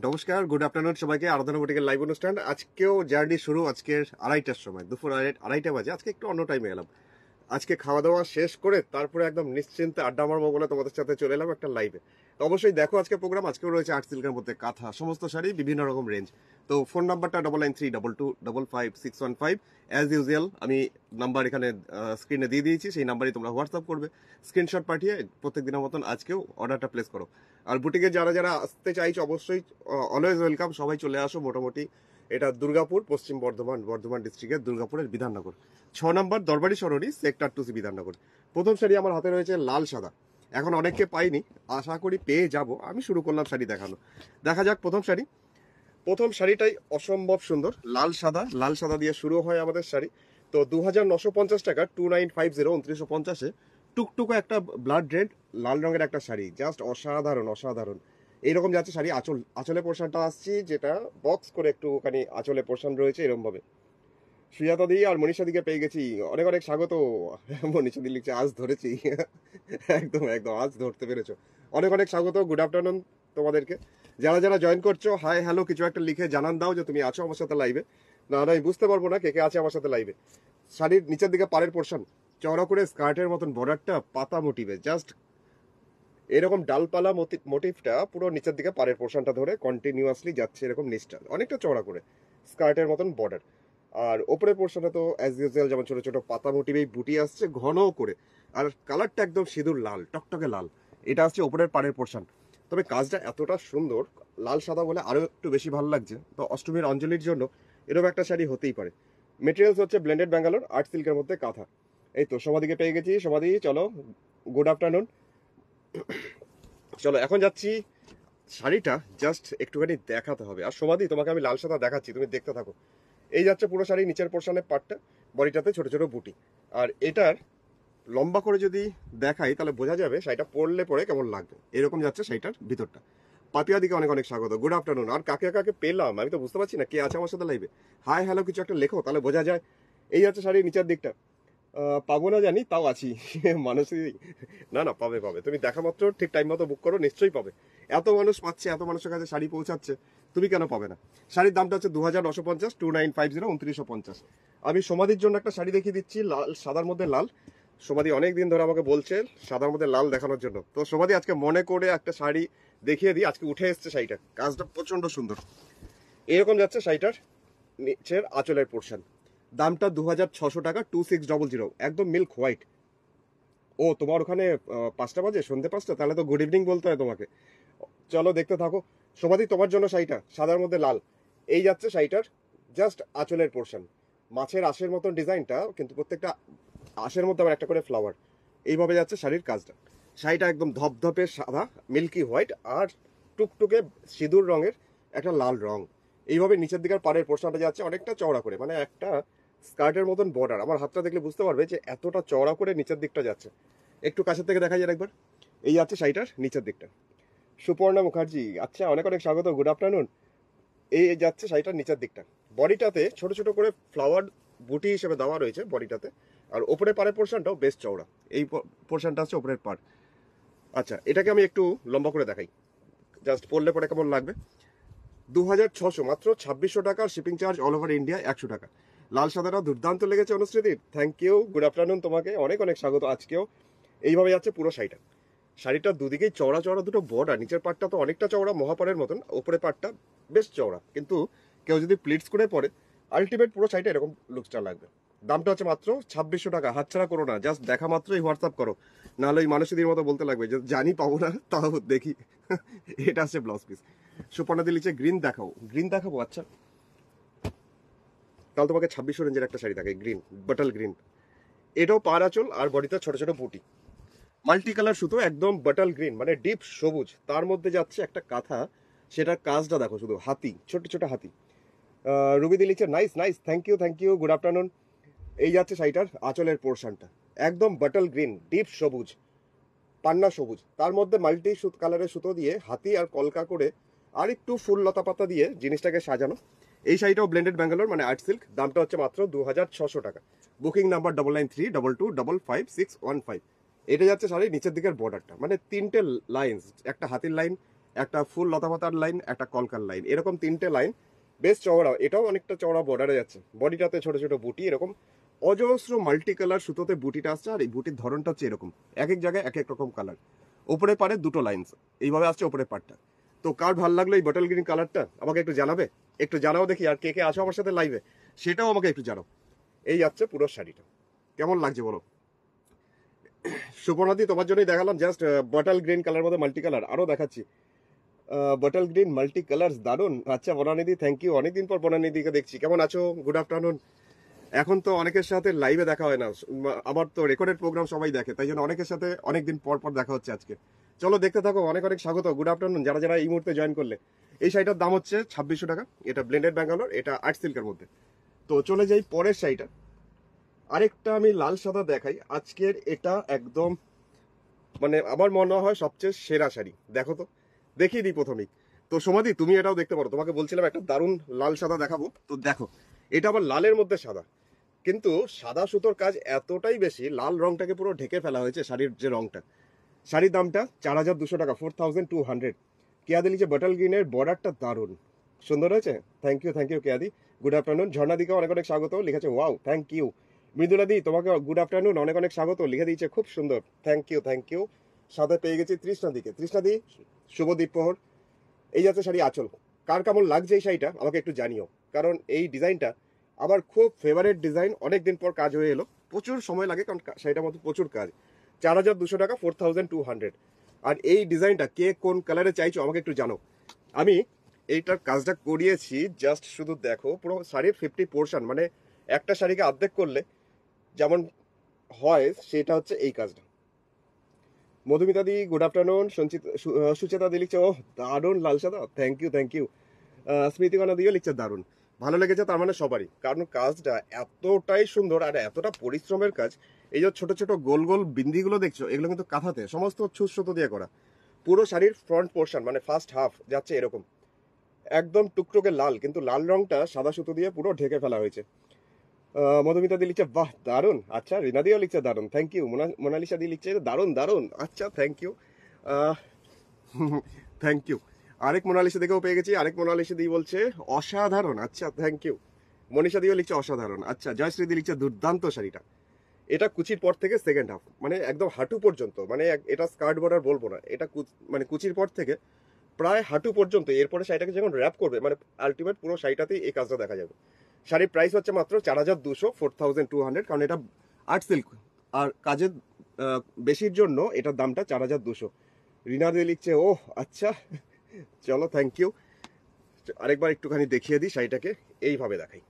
নমস্কার, good afternoon সবাইকে। আরাধনা বুটিকের লাইভ অনুষ্ঠান আজকেও জার্নি শুরু আজকের 2:30টার সময়, দুপুর 2:30 বাজে। আজকে একটু অন্য টাইমে এলাম। আজকে খাওয়া দাওয়া শেষ করে তারপরে একদম নিশ্চিন্তে আড্ডা মারবো বলে তোমাদের সাথে চলে এলাম একটা লাইভে। তো অবশ্যই দেখো আজকে প্রোগ্রাম। আজকেও রয়েছে আর্ট সিল্কের মধ্যে কাঁথা, সমস্ত শাড়ি, বিভিন্ন রকম রেঞ্জ। তো ফোন নাম্বারটা 9932255555। অ্যাজ ইউজুয়াল আমি নাম্বার এখানে স্ক্রিনে দিয়ে দিয়েছি, সেই নাম্বারই তোমরা হোয়াটসঅ্যাপ করবে, স্ক্রিনশট পাঠিয়ে প্রত্যেক দিনের মতন আজকেও অর্ডারটা প্লেস করো। আর বুটিকে যারা যারা আসতে চাইছো অবশ্যই অলওয়েজ ওয়েলকাম, সবাই চলে আসো। মোটামুটি এটা দুর্গাপুর, পশ্চিম বর্ধমান ডিস্ট্রিক্টের দুর্গাপুরের বিধাননগর 6 নম্বর দরবারি সরণি, সেক্টর 2C, বিধাননগর। প্রথম শাড়ি আমার হাতে রয়েছে লাল সাদা। এখন অনেককে পাইনি, আশা করি পেয়ে যাব। আমি শুরু করলাম শাড়ি দেখানো। দেখা যাক প্রথম শাড়িটাই অসম্ভব সুন্দর। লাল সাদা দিয়ে শুরু হয় আমাদের শাড়ি। তো 2950 টাকা, 2950, 2950-এ টুকটুকো একটা ব্লাড রেড লাল রঙের একটা শাড়ি। জাস্ট অসাধারণ এইরকম যাচ্ছে শাড়ি। আঁচলে পোর্শনটা আসছি, যেটা বক্স করে একটুখানি আঁচলে পোর্শন রয়েছে এরকম ভাবে। সুজাতা দি আর মনীষা দিকে পেয়ে গেছি, অনেক অনেক স্বাগত। মনীষা দি লিখছে আজ ধরেছি। একদম আজ ধরতে পেরেছো, অনেক অনেক স্বাগত। গুড আফটারনুন তোমাদেরকে। যারা যারা জয়েন করছো, হাই হ্যালো কিছু একটা লিখে জানান দাও যে তুমি আছো আমার সাথে লাইভে। না আমি বুঝতে পারবো না কে কে আছে আমার সাথে লাইভে। শাড়ির নিচের দিকে পাড়ের পোর্শন চওড়া করে স্কার্টের মতন বর্ডারটা পাতা মোটিভে, জাস্ট এরকম ডালপালা মোটিভটা পুরো নিচের দিকে পাড়ের পোর্শনটা ধরে কন্টিনিউয়াসলি যাচ্ছে এরকম নিচটা অনেকটা চওড়া করে স্কার্টের মতন বর্ডার। আর ওপরের পোর্শনটা তো অ্যাজ ইউজুয়াল যেমন ছোট ছোট পাতা মোটিভেই বুটি আসছে ঘন করে। আর কালারটা একদম সিঁদুর লাল, টকটকে লাল। এটা আসছে ওপরের পাড়ের পোর্শন। তবে কাজটা এতটা সুন্দর, লাল সাদা বলে আরো একটু বেশি ভালো লাগছে। তো অষ্টমীর অঞ্জলির জন্য এরকম একটা শাড়ি হতেই পারে। মেটেরিয়ালস হচ্ছে ব্লেন্ডেড ব্যাঙ্গালোর আর্ট সিল্কের মধ্যে কাঁথা। এই তো সমাধিকে পেয়ে গেছি। সমাধি চলো, গুড আফটারনুন। চলো এখন যাচ্ছি, শাড়িটা জাস্ট একটুখানি দেখাতে হবে। আর সমাধি তোমাকে আমি লাল সাদা দেখাচ্ছি, তুমি দেখতে থাকো। এই যাচ্ছে পুরো শাড়ি, নিচের পোর্শনের পাটটা, বডিটাতে ছোট ছোট বুটি। আর এটার লম্বা করে যদি দেখাই তাহলে বোঝা যাবে শাড়িটা পরলে পরে কেমন লাগবে। এরকম যাচ্ছে শাড়িটার ভিতরটা। পাপিয়া দিকে অনেক অনেক স্বাগত, গুড আফটারনুন। আর কাকে কাকে পেলাম আমি তো বুঝতে পারছি না কে আছে আমার সাথে লাইভে। হাই হ্যালো কিছু একটা লেখো, তাহলে বোঝা যায়। এই যাচ্ছে শাড়ির নিচের দিকটা। পাবো না জানি, তাও আছি। মানুষই না পাবে, তুমি দেখা মাত্র ঠিক টাইম মতো বুক করো, নিশ্চয়ই পাবে। এত মানুষ পাচ্ছে, এত মানুষের কাছে শাড়ি পৌঁছাচ্ছে, তুমি কেন পাবে না? শাড়ির দামটা হচ্ছে 2950, 2950, 2950। আমি সমাধির জন্য একটা শাড়ি দেখিয়ে দিচ্ছি, লাল সাদার মধ্যে লাল। সমাধি অনেকদিন ধরে আমাকে বলছে সাদার মধ্যে লাল দেখানোর জন্য। তো সমাধি আজকে মনে করে একটা শাড়ি দেখিয়ে দিই। আজকে উঠে এসছে শাড়িটা, কাজটা প্রচন্ড সুন্দর। এরকম যাচ্ছে শাড়িটার নিচের আঁচলের পোর্শন। দামটা 2600 টাকা, 2600, একদম মিল্ক হোয়াইট। ও তোমার ওখানে 5টা বাজে, সন্ধ্যে 5টা, তাহলে তো গুড ইভিনিং বলতে হয় তোমাকে। চলো দেখতে থাকো। সমাধি তোমার জন্য শাড়িটা সাদার মধ্যে লাল। এই যাচ্ছে শাড়িটার জাস্ট আঁচলের পোর্শন। মাছের আঁশের মতন ডিজাইনটা, কিন্তু প্রত্যেকটা আঁশের মধ্যে আবার একটা করে ফ্লাওয়ার। এইভাবে যাচ্ছে শাড়ির কাজটা। শাড়িটা একদম ধপধপে সাদা, মিল্কি হোয়াইট, আর টুকটুকে সিঁদুর রঙের একটা লাল রং। এইভাবে নিচের দিকের পাড়ের পোর্শনটা যাচ্ছে অনেকটা চওড়া করে, মানে একটা স্কার্টের মতন বর্ডার। আমার হাতটা দেখলে বুঝতে পারবে যে এতটা চওড়া করে নিচের দিকটা যাচ্ছে। একটু কাছের থেকে দেখা যায় একবার। এই যাচ্ছে শাড়িটার নিচের দিকটা। সুপর্ণা মুখার্জি, আচ্ছা অনেক অনেক স্বাগত, গুড আফটারনুন। এই যাচ্ছে শাড়িটার নিচের দিকটা। বডিটাতে ছোট ছোট করে ফ্লাওয়ার বুটি হিসেবে দেওয়া রয়েছে বডিটাতে। আর ওপরের পাড়ের পোর্শনটাও বেশ চওড়া। এই পোর্শনটা হচ্ছে ওপরের পাড়। আচ্ছা এটাকে আমি একটু লম্বা করে দেখাই, জাস্ট পরলে পরে কেমন লাগবে। 2600, মাত্র 2600 টাকা। Shipping charge all over India 100 টাকা। লাল সাদাটা দুর্দান্ত লেগেছে অনুশ্রীদির, থ্যাংক ইউ, গুড আফটারনুন তোমাকে, অনেক অনেক স্বাগত আজকেও। এইভাবে যাচ্ছে পুরো শাড়িটা। শাড়িটার দুদিকেই চওড়া চওড়া দুটো বর্ডার। নিচের পাটটা তো অনেকটা চওড়া মহাপাড়ের মতন, ওপরের পাটটা বেশ চওড়া। কিন্তু কেউ যদি প্লিটস করে পরে, আলটিমেট পুরো শাড়িটা এরকম লুকসটা লাগবে। দামটা হচ্ছে মাত্র 2600 টাকা। হাতছাড়া করো না, জাস্ট দেখা মাত্রই হোয়াটসঅ্যাপ করো, নাহলে ওই মানুষদের মতো বলতে লাগবে যে জানি পাবো না, তাও দেখি। এটা হচ্ছে ব্লাউজ পিস। সুপর্ণা দি লিখছে গ্রিন দেখাবো। আচ্ছা তাহলে তোমাকে 2600 রেঞ্জের একটা শাড়ি থাকে, গ্রিন, বাটল গ্রিন। এটাও পাড় আঁচল আর বডিতে ছোট ছোট বুটি, মাল্টি কালার সুতো, একদম বাটল গ্রিন মানে ডিপ সবুজ। তার মধ্যে যাচ্ছে একটা কাঁথা, সেটার কাজটা দেখো শুধু, হাতি, ছোট ছোট হাতি। রুবি দি লিখছে nice, thank you, good afternoon. এই যাচ্ছে শাড়িটার আঁচলের পোর্শনটা, একদম বাটল গ্রিন, ডিপ সবুজ, পান্না সবুজ। তার মধ্যে মাল্টি কালারের সুতো দিয়ে হাতি আর কলকা করে আর একটু ফুল লতা পাতা দিয়ে জিনিসটাকে সাজানো। এই শাড়িটাও ব্লেন্ডেড ব্যাঙ্গালোর মানে আর্ট সিল্ক। দামটা হচ্ছে মাত্র 2600 টাকা। Booking number 9932255615। এটা যাচ্ছে শাড়ির নিচের দিকের বর্ডারটা, মানে 3টে লাইন, একটা হাতির লাইন, একটা ফুল লতাপাতার লাইন, একটা কলকার লাইন, এরকম তিনটে লাইন বেশ চওড়া। এটাও অনেকটা চওড়া বর্ডারে যাচ্ছে, বডিটাতে ছোট ছোট বুটি, এরকম অজস্র মাল্টি কালার সুতোতে বুটিটা আসছে। আর এই বুটির ধরনটা হচ্ছে এরকম, এক এক জায়গায় এক এক রকম কালার। ওপরে পারে দুটো লাইন্স এইভাবে আসছে ওপরের পাটটা। তো কার ভালো লাগলো এই বটল গ্রিন কালারটা আমাকে একটু জানাবে, একটু জানাও দেখি। আর কে কে আছো আমার সাথে লাইভে সেটাও আমাকে একটু জানাও। এই যাচ্ছে পুরো শাড়িটা, কেমন লাগছে বলো। সুপর্ণাদি তোমার জন্যই দেখালাম জাস্ট বটল গ্রিন কালার মধ্যে মাল্টি কালার, আরো দেখাচ্ছি বটল গ্রিন মাল্টি কালার্স, দারুন। আচ্ছা বনানিদি থ্যাংক ইউ, অনেকদিন পর বনানিদিকে দেখছি, কেমন আছো, গুড আফটারনুন। এখন তো অনেকের সাথে লাইভে দেখা হয় না, আমার তো রেকর্ডেড প্রোগ্রাম সবাই দেখে, তাই জন্য অনেকের সাথে অনেকদিন পর পর দেখা হচ্ছে আজকে। চলো দেখতে থাকো, অনেক অনেক স্বাগত, গুড আফটারনুন যারা যারা এই মুহূর্তে জয়েন করলে। এই শাড়িটার দাম হচ্ছে 2600 টাকা, এটা ব্লেন্ডেড ব্যাঙ্গালোর, এটা আর্ট সিল্কের মধ্যে। তো চলে যাই পরের শাড়িটা। আরেকটা আমি লাল সাদা দেখাই আজকের, এটা একদম মানে আমার মনে হয় সবচেয়ে সেরা শাড়ি। দেখো তো, দেখিয়ে দিই প্রথমেই। তো সমাধি তুমি এটাও দেখতে পারো, তোমাকে বলছিলাম একটা দারুণ লাল সাদা দেখাবো। তো দেখো, এটা আবার লালের মধ্যে সাদা, কিন্তু সাদা সুতোর কাজ এতটাই বেশি, লাল রংটাকে পুরো ঢেকে ফেলা হয়েছে শাড়ির যে রংটা। শাড়ির দামটা 4200 টাকা, 4200। কেয়াদি লিখছে বটল গ্রিনের বর্ডারটা দারুণ সুন্দর হয়েছে, থ্যাংক ইউ কেয়াদি, গুড আফটারনুন। ঝর্ণাদিকে অনেক অনেক স্বাগত, লিখেছে ওয়াও থ্যাংক ইউ। মৃদুলাদি তোমাকে গুড আফটারনুন, অনেক অনেক স্বাগত, লিখে দিয়েছে খুব সুন্দর, থ্যাংক ইউ। সাথে পেয়ে গেছি তৃষ্ণাদিকে, তৃষ্ণাদি শুভ দ্বীপহর। এই যাচ্ছে শাড়ি আঁচল, কার কেমন লাগছে এই শাড়িটা আমাকে একটু জানিও, কারণ এই ডিজাইনটা আমার খুব ফেভারিট ডিজাইন। অনেকদিন পর কাজ হয়ে এলো, প্রচুর সময় লাগে কারণ শাড়িটার মধ্যে প্রচুর কাজ। 4200 টাকা, 4200। আর এই ডিজাইনটা কে কোন কালারে চাইছো আমাকে একটু জানো। আমি এইটার কাজটা করিয়েছি, জাস্ট শুধু দেখো, পুরো শাড়ির 50%, মানে একটা শাড়িকে অর্ধেক করলে যেমন হয় সেটা হচ্ছে এই কাজটা। মধুমিতা দি গুড আফটারনুন। সুচেতা দি লিখছে ও দারুণ লাল সাদা, থ্যাংক ইউ। স্মৃতিকণা দিও লিখছে দারুণ, ভালো লেগেছে তার মানে সবারই, কারণ কাজটা এতটাই সুন্দর আর এতটা পরিশ্রমের কাজ। এই যে ছোট ছোট গোল গোল বিন্দিগুলো দেখছো, এগুলো কিন্তু কাঁথাতে সমস্ত ছুঁচ সুতো দিয়ে করা। পুরো শাড়ির ফ্রন্ট পোর্শন মানে ফার্স্ট হাফ যাচ্ছে এরকম একদম টুকটুকে লাল, কিন্তু লাল রংটা সাদা সুতো দিয়ে পুরো ঢেকে ফেলা হয়েছে। মধুমিতা দি লিখছে বাহ দারুণ, আচ্ছা রিনা দিও লিখছে দারুণ, থ্যাংক ইউ। মোনালিসা দি লিখছে দারুণ, আচ্ছা থ্যাংক ইউ, থ্যাংক ইউ। আরেক মোনালিসা দিকেও পেয়ে গেছি, আরেক মোনালিসা দি বলছে অসাধারণ, আচ্ছা থ্যাংক ইউ। মনীষা দিও লিখছে অসাধারণ, আচ্ছা। জয়শ্রী দি লিখছে দুর্দান্ত শাড়িটা, এটা কুচির পর থেকে সেকেন্ড হাফ মানে একদম হাঁটু পর্যন্ত, মানে এটা স্কার্ট বর্ডার বলবো না, এটা মানে কুচির পর থেকে প্রায় হাঁটু পর্যন্ত। এরপরে শাড়িটাকে যখন র্যাপ করবে মানে আলটিমেট পুরো শাড়িটাতেই এই কাজটা দেখা যাবে। শাড়ির প্রাইস হচ্ছে মাত্র 4200, 4200, কারণ এটা আর্ট সিল্ক আর কাজের বেশির জন্য এটার দামটা 4200। রিনা দিয়ে লিখছে ও আচ্ছা, চলো থ্যাংক ইউ। আরেকবার একটুখানি দেখিয়ে দিই শাড়িটাকে, এইভাবে দেখাই,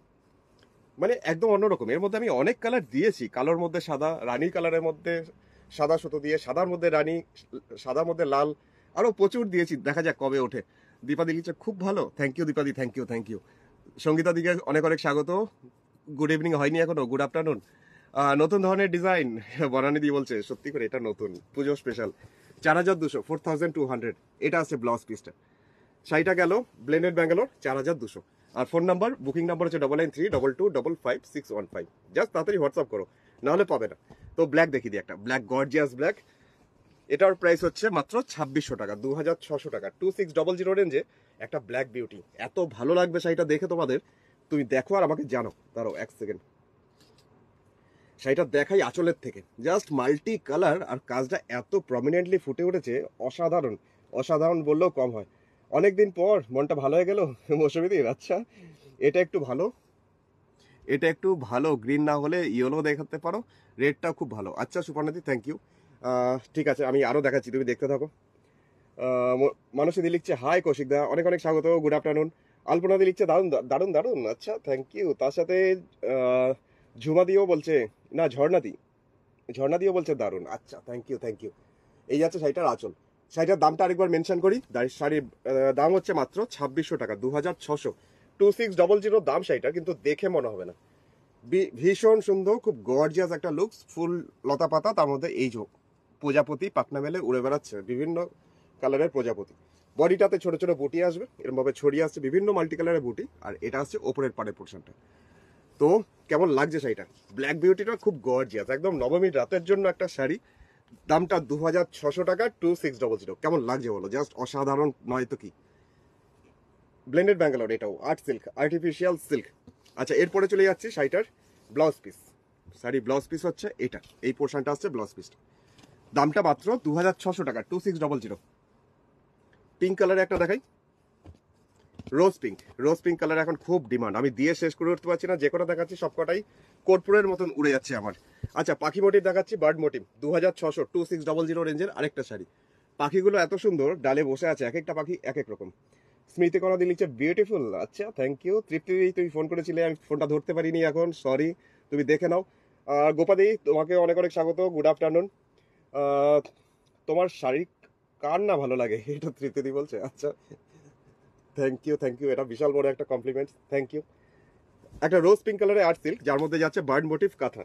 মানে একদম অন্যরকম। এর মধ্যে আমি অনেক কালার দিয়েছি, কালোর মধ্যে সাদা, রানী কালারের মধ্যে সাদা সুতো দিয়ে, সাদার মধ্যে রানী, সাদার মধ্যে লাল, আরো প্রচুর দিয়েছি, দেখা যাক কবে ওঠে। দীপাদি লিখছে খুব ভালো, থ্যাংক ইউ দীপাদি, থ্যাংক ইউ। সঙ্গীতা দিকে অনেক অনেক স্বাগত, গুড ইভিনিং হয়নি এখনো, গুড আফটারনুন। নতুন ধরনের ডিজাইন বনানি দি বলছে, সত্যি করে এটা নতুন পুজো স্পেশাল, 4200, 4200। এটা আছে ব্লাউজ পিসটা। শাড়িটা গেল ব্লেন্ডেড ব্যাঙ্গালোর 4200। আর ফোন নাম্বার বুকিং নাম্বার হচ্ছে 9932255615। জাস্ট তাড়াতাড়ি হোয়াটসঅ্যাপ করো, নাহলে পাবে না। তো ব্ল্যাক দেখিয়ে দিই, একটা ব্ল্যাক গর্জিয়াস ব্ল্যাক, এটার প্রাইস হচ্ছে মাত্র 2600 টাকা, 2600 টাকা, 2600 রেঞ্জে একটা ব্ল্যাক বিউটি। এত ভালো লাগবে শাড়িটা দেখে তোমাদের, তুমি দেখো আর আমাকে জানো। দাঁড়াও এক সেকেন্ড, শাড়িটা দেখাই আঁচলের থেকে, জাস্ট মাল্টি কালার আর কাজটা এত প্রমিনেন্টলি ফুটে উঠেছে, অসাধারণ বললেও কম হয়। অনেকদিন পর মনটা ভালো হয়ে গেল মৌসুমীদির। আচ্ছা এটা একটু ভালো গ্রিন না হলে ইয়েলো দেখাতে পারো, রেডটাও খুব ভালো। আচ্ছা সুপর্ণাদি থ্যাংক ইউ, ঠিক আছে আমি আরো দেখাচ্ছি, তুমি দেখতে থাকো। মানুষদি লিখছে হাই কৌশিক দা, অনেক অনেক স্বাগত, গুড আফটারনুন। আলপনাদি লিখছে দারুণ, আচ্ছা থ্যাংক ইউ। তার সাথে ঝুমা দিও বলছে, না ঝর্ণা দিও বলছে দারুণ, আচ্ছা থ্যাংক ইউ। এই যাচ্ছে শাড়িটার আঁচল। শাড়িটার দামটা আরেকবার মেনশন করি, শাড়ির দাম হচ্ছে মাত্র 2600 টাকা, 2600, 2600 দাম শাড়িটা, কিন্তু দেখে মনে হবে না। ভীষণ সুন্দর, খুব গর্জিয়াস একটা লুকস, ফুল লতা পাতা, তার মধ্যে এই যে প্রজাপতি পাখনা মেলে উড়ে বেড়াচ্ছে, বিভিন্ন কালারের প্রজাপতি। বডিটাতে ছোট ছোট বুটি আসবে, এরকম ভাবে ছড়িয়ে আসছে বিভিন্ন মাল্টি কালারের বুটি, আর এটা আসছে ওপরের পাড়ের পোর্শনটা। তো কেমন লাগছে শাড়িটা? ব্ল্যাক বিউটিটা খুব গর্জিয়াস, একদম নবমীর রাতের জন্য একটা শাড়ি, দামটা 2600 টাকা, 2600। কেমন লাগছে বলো? জাস্ট অসাধারণ নয় তো কি? ব্লেন্ডেড ব্যাঙ্গালোর, এটাও আর্ট সিল্ক, আর্টিফিশিয়াল সিল্ক। আচ্ছা, এরপরে চলে যাচ্ছি শাড়িটার blouse piece. Sari blouse piece হচ্ছে এটা, এই পোর্শনটা আসছে ব্লাউজ পিসটা। দামটা মাত্র 2600 টাকা, 2600। পিঙ্ক কালারে একটা দেখাই, রোজ পিঙ্ক। রোজ পিঙ্ক কালার এখন খুব ডিমান্ড, আমি দিয়ে শেষ করে উঠতে পারছি না, যে কটা দেখাচ্ছি সবকটাই কর্পূরের মতন উড়ে যাচ্ছে আমার। আচ্ছা, পাখি মোটিভ দেখাচ্ছি, বার্ড মোটিভ, 2600, 2600 রেঞ্জের আরেকটা শাড়ি। পাখিগুলো এত সুন্দর, ডালে বসে আছে, এক একটা পাখি এক এক রকম। স্মৃতি করা দিয়ে লিখছে বিউটিফুল। আচ্ছা, থ্যাংক ইউ। তৃপ্তি, তুমি ফোন করেছিলে, আমি ফোনটা ধরতে পারিনি এখন, সরি, তুমি দেখে নাও। গোপাদি, তোমাকে অনেক অনেক স্বাগত, গুড আফটারনুন। তোমার শাড়ি কার না ভালো লাগে, এটা তৃপ্তি বলছে। আচ্ছা, থ্যাংক ইউ, থ্যাংক ইউ, এটা বিশাল বড় একটা কমপ্লিমেন্ট, থ্যাংক ইউ। একটা রোজ পিঙ্ক কালারের আর্ট সিল্ক, যার মধ্যে যাচ্ছে bird motif kantha.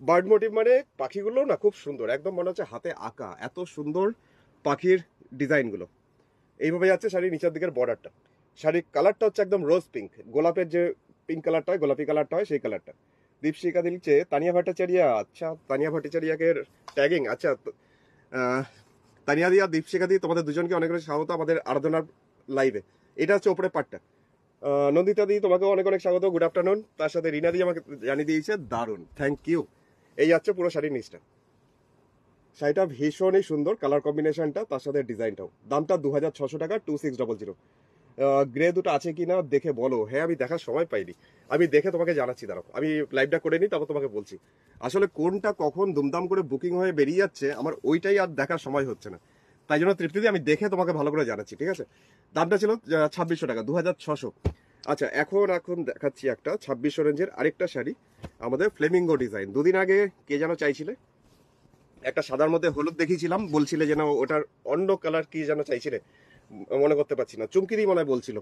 Bird motif মানে পাখিগুলো না খুব সুন্দর, একদম মনে হচ্ছে হাতে আঁকা, এত সুন্দর পাখির ডিজাইনগুলো। এইভাবে যাচ্ছে শাড়ির নিচের দিকের বর্ডারটা। শাড়ির কালারটা হচ্ছে একদম রোজ পিঙ্ক, গোলাপের যে পিঙ্ক কালারটা হয়, গোলাপি কালারটা হয়, সেই কালারটা। দীপশিকা দিচ্ছে তানিয়া ভট্টাচারিয়া। আচ্ছা, তানিয়া ভট্টাচারিয়াকে ট্যাগিং। আচ্ছা, তানিয়া দিয়া, দীপশিকা দি, তোমাদের দুজনকে অনেক অনেক স্বাগত আমাদের আরাধনার লাইভে। এটা হচ্ছে ওপরে পাটটা। নন্দিতা দি, তোমাকে অনেক অনেক স্বাগত, গুড আফটারনুন। তার সাথে রিনা দি আমাকে জানিয়ে দিয়েছে দারুণ, থ্যাংক ইউ। এই যাচ্ছে পুরো শাড়ির নিচটা। শাড়িটা ভীষণই সুন্দর, কালার কম্বিনেশনটা, তার সাথে ডিজাইনটাও। দামটা 2600 টাকা, 2600। গ্রে দুটো আছে কি না দেখে বলো। হ্যাঁ, আমি দেখার সময় পাইনি, আমি দেখে তোমাকে জানাচ্ছি, দাঁড়াও আমি লাইভটা করে নিই, তারপর তোমাকে বলছি। আসলে কোনটা কখন দুমদাম করে বুকিং হয়ে বেরিয়ে যাচ্ছে, আমার ওইটাই আর দেখার সময় হচ্ছে না, তাই জন্য তৃপ্তি আমি দেখে তোমাকে ভালো করে জানাচ্ছি, ঠিক আছে? দামটা ছিল 2600 টাকা, 2600। আচ্ছা, এখন দেখাচ্ছি একটা 2600 রেঞ্জের আরেকটা শাড়ি, আমাদের ফ্লেমিঙ্গো ডিজাইন। দুদিন আগে কে যেন চাইছিলে, একটা সাদার মধ্যে হলুদ দেখিয়েছিলাম, বলছিলে যেন ওটার অন্য কালার কি যেন চাইছিলে, মনে করতে পারছি না। চুমকিদি মনে হয় বলছিল,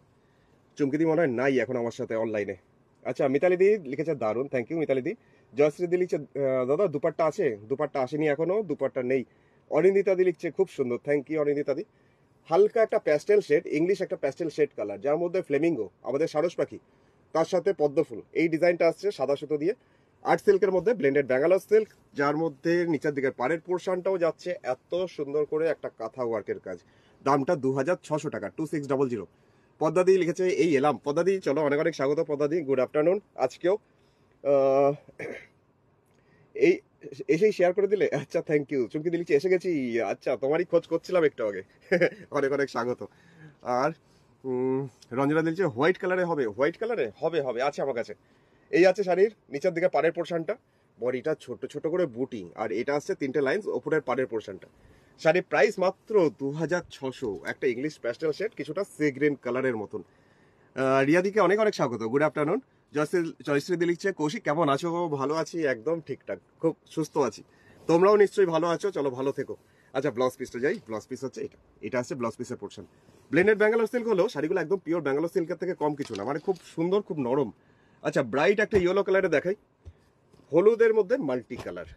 চুমকিদি মনে হয় নাই এখন আমার সাথে অনলাইনে। আচ্ছা, মিতালি দি লিখেছে দারুন, থ্যাংক ইউ মিতালি দি। জয়শ্রী দি লিখছে দাদা দুপাট্টা আছে, দুপাট্টা আসেনি এখনো, দুপাট্টা নেই। অনিন্দিতা দি লিখছে খুব সুন্দর, থ্যাংক ইউ অনিন্দিতা দি। হালকা একটা প্যাস্টেল শেড, ইংলিশ একটা প্যাস্টেল শেড কালার, যার মধ্যে ফ্লেমিঙ্গো, আমাদের সারস পাখি, তার সাথে পদ্মফুল, এই ডিজাইনটা আসছে সাদা সুতো দিয়ে। আর্ট সিল্কের মধ্যে ব্লেন্ডেড ব্যাঙ্গালোর সিল্ক, যার মধ্যে নিচের দিকের পাড়ের পোর্শনটাও যাচ্ছে এত সুন্দর করে একটা কাঁথা ওয়ার্কের কাজ। দামটা 2600 টাকা, 2600। পদ্মাদি লিখেছে এই এলাম। পদ্মাদি, চলো, অনেক অনেক স্বাগত পদ্মাদি, গুড আফটারনুন। আজকেও এই এসেই শেয়ার করে দিলে, আচ্ছা থ্যাংক ইউ। চুমকি দিলিছি এসে গেছি, আচ্ছা তোমারই খোঁজ করছিলাম একটু আগে, অনেক অনেক স্বাগত। আর রঞ্জনা দিলছে হোয়াইট কালারে হবে, হোয়াইট কালারে হবে, হবে আছে আমার কাছে। এই আছে শাড়ির নিচের দিকে পাড়ের পোর্শনটা, বডিটা ছোট ছোট করে বুটি, আর এটা আসছে 3টে লাইন্স ওপরের পাড়ের পোর্শনটা। শাড়ির প্রাইস মাত্র 2600, একটা ইংলিশ প্যাস্টেল শেড, কিছুটা সি গ্রিন কালারের মতন। রিয়াদিকে অনেক অনেক স্বাগত, গুড আফটারনুন। জয়শ্রী দি লিখছে কৌশিক কেমন আছো? ভালো আছি, একদম ঠিকঠাক, খুব সুস্থ আছি, তোমরাও নিশ্চয়ই ভালো আছো, চলো ভালো থেকো। আচ্ছা, ব্লাউজ পিসটা যাই, ব্লাউজ পিস হচ্ছে এটা, এটা হচ্ছে ব্লাউজ পিসের পোর্শন। ব্লেন্ডেড ব্যাঙ্গালোর সিল্ক হলো শাড়িগুলো একদম পিওর ব্যাঙ্গালোর সিল্কের থেকে কম কিছু না, মানে খুব সুন্দর, খুব নরম। আচ্ছা, ব্রাইট একটা ইয়েলো কালারে দেখাই, হলুদের মধ্যে মাল্টি কালার,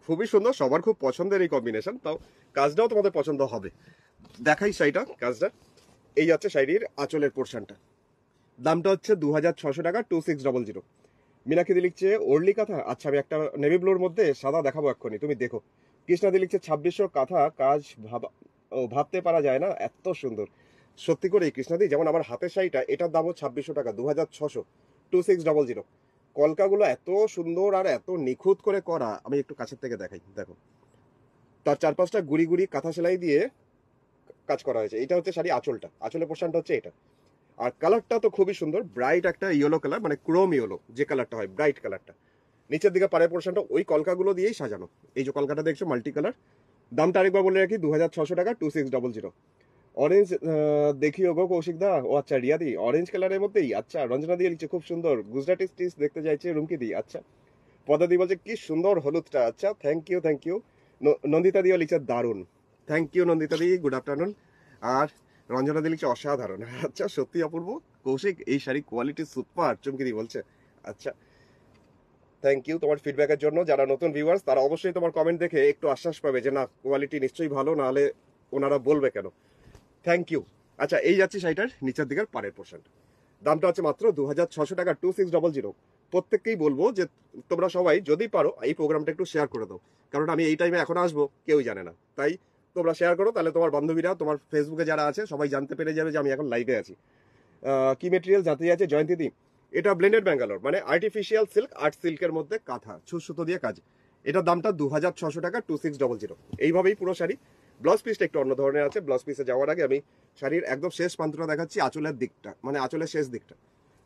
খুবই সুন্দর, সবার খুব পছন্দের এই কম্বিনেশন, তাও কাজটাও তোমাদের পছন্দ হবে। দেখাই শাড়িটা, কাজটা। এই যাচ্ছে শাড়ির আঁচলের পোর্শনটা, দামটা হচ্ছে 2600 টাকা, 2600। মিনাক্ষী দি লিখছে ওর্লি কাঁথা। আচ্ছা, আমি একটা নেভি ব্লুর মধ্যে সাদা দেখাবো এক্ষুনি, তুমি দেখো। কৃষ্ণাদি লিখছে 2600 কাঁথা কাজ ভাবতে পারা যায় না, এত সুন্দর। সত্যি করে কৃষ্ণাদি, যেমন আমার হাতের শাড়িটা, এটার দামও 2600 টাকা, 2600, 2600। কলকাগুলো এত সুন্দর আর এত নিখুঁত করে করা, আমি একটু কাছের থেকে দেখাই, দেখো। তার চারপাশটা গুড়ি গুড়ি কাঁথা সেলাই দিয়ে কাজ করা হয়েছে। এটা হচ্ছে শাড়ি আঁচলটা, আঁচলের পোর্শনটা হচ্ছে এটা। আর কালারটা তো খুবই সুন্দর, ব্রাইট একটা ইয়েলো কালার, মানে ক্রোম ইয়েলো যে কালারটা হয়, ব্রাইট কালারটা। নিচের দিকে পাড়ের পোর্শনটা ওই কলকাগুলো দিয়েই সাজানো। এই যে কলকাটা দেখছো মাল্টি কালার। দামটা আরেকবার বলে রাখি, 2600 টাকা, 2600। অরেঞ্জ দেখিও গো কৌশিক দা। ও আচ্ছা, রিয়াদি অরেঞ্জ কালারের মধ্যেই। আচ্ছা, রঞ্জনা দিয়ে লিখছে খুব সুন্দর, গুজরাটি স্টিচ দেখতে চাইছে রুমকি দি। আচ্ছা, পদাদি বলছে কি সুন্দর হলুদটা। আচ্ছা, thank you, thank you. Nandita দিও লিখছে দারুন, থ্যাংক ইউ নন্দিতা দি, গুড আফটারনুন। আর রঞ্জনা দি লিখছে অসাধারণ। আচ্ছা, সত্যি অপূর্ব কৌশিক, এই শাড়ি কোয়ালিটি সুপার, চুমকি দি বলছে। আচ্ছা, থ্যাংক ইউ তোমার ফিডব্যাকের জন্য। যারা নতুন ভিউয়ার্স, তারা অবশ্যই তোমার কমেন্ট দেখে একটু আশ্বাস পাবে যে না, কোয়ালিটি নিশ্চয়ই ভালো, নাহলে ওনারা বলবে কেন। Thank you. আচ্ছা, এই যাচ্ছে শাড়িটার নিচের দিকের পাড়ের পোর্শনটা, দামটা হচ্ছে মাত্র 2600 টাকা, 2600। প্রত্যেককেই বলবো যে তোমরা সবাই যদি পারো এই প্রোগ্রামটা একটু শেয়ার করে দাও, কারণ আমি এই টাইমে এখন আসবো কেউই জানে না। তাই তোমরা শেয়ার করো, তাহলে তোমার বান্ধবীরা, তোমার ফেসবুকে যারা আছে সবাই জানতে পেরে যাবে যে আমি এখন লাইভে আছি। কি মেটেরিয়াল জানতে আছে জয়ন্তীদি? এটা ব্লেন্ডেড ব্যাঙ্গালোর, মানে আর্টিফিশিয়াল সিল্ক, আর্ট সিল্কের মধ্যে কাঁথা সুতো দিয়ে কাজ। এটার দামটা 2600 টাকা, 2600। এইভাবেই পুরো শাড়ি। ব্লাউজ পিসটা একটু অন্য ধরনের আছে। ব্লাউজ পিসে যাওয়ার আগে আমি শাড়ির একদম শেষ প্রান্তটা দেখাচ্ছি, আঁচলের দিকটা, মানে আঁচলের শেষ দিকটা।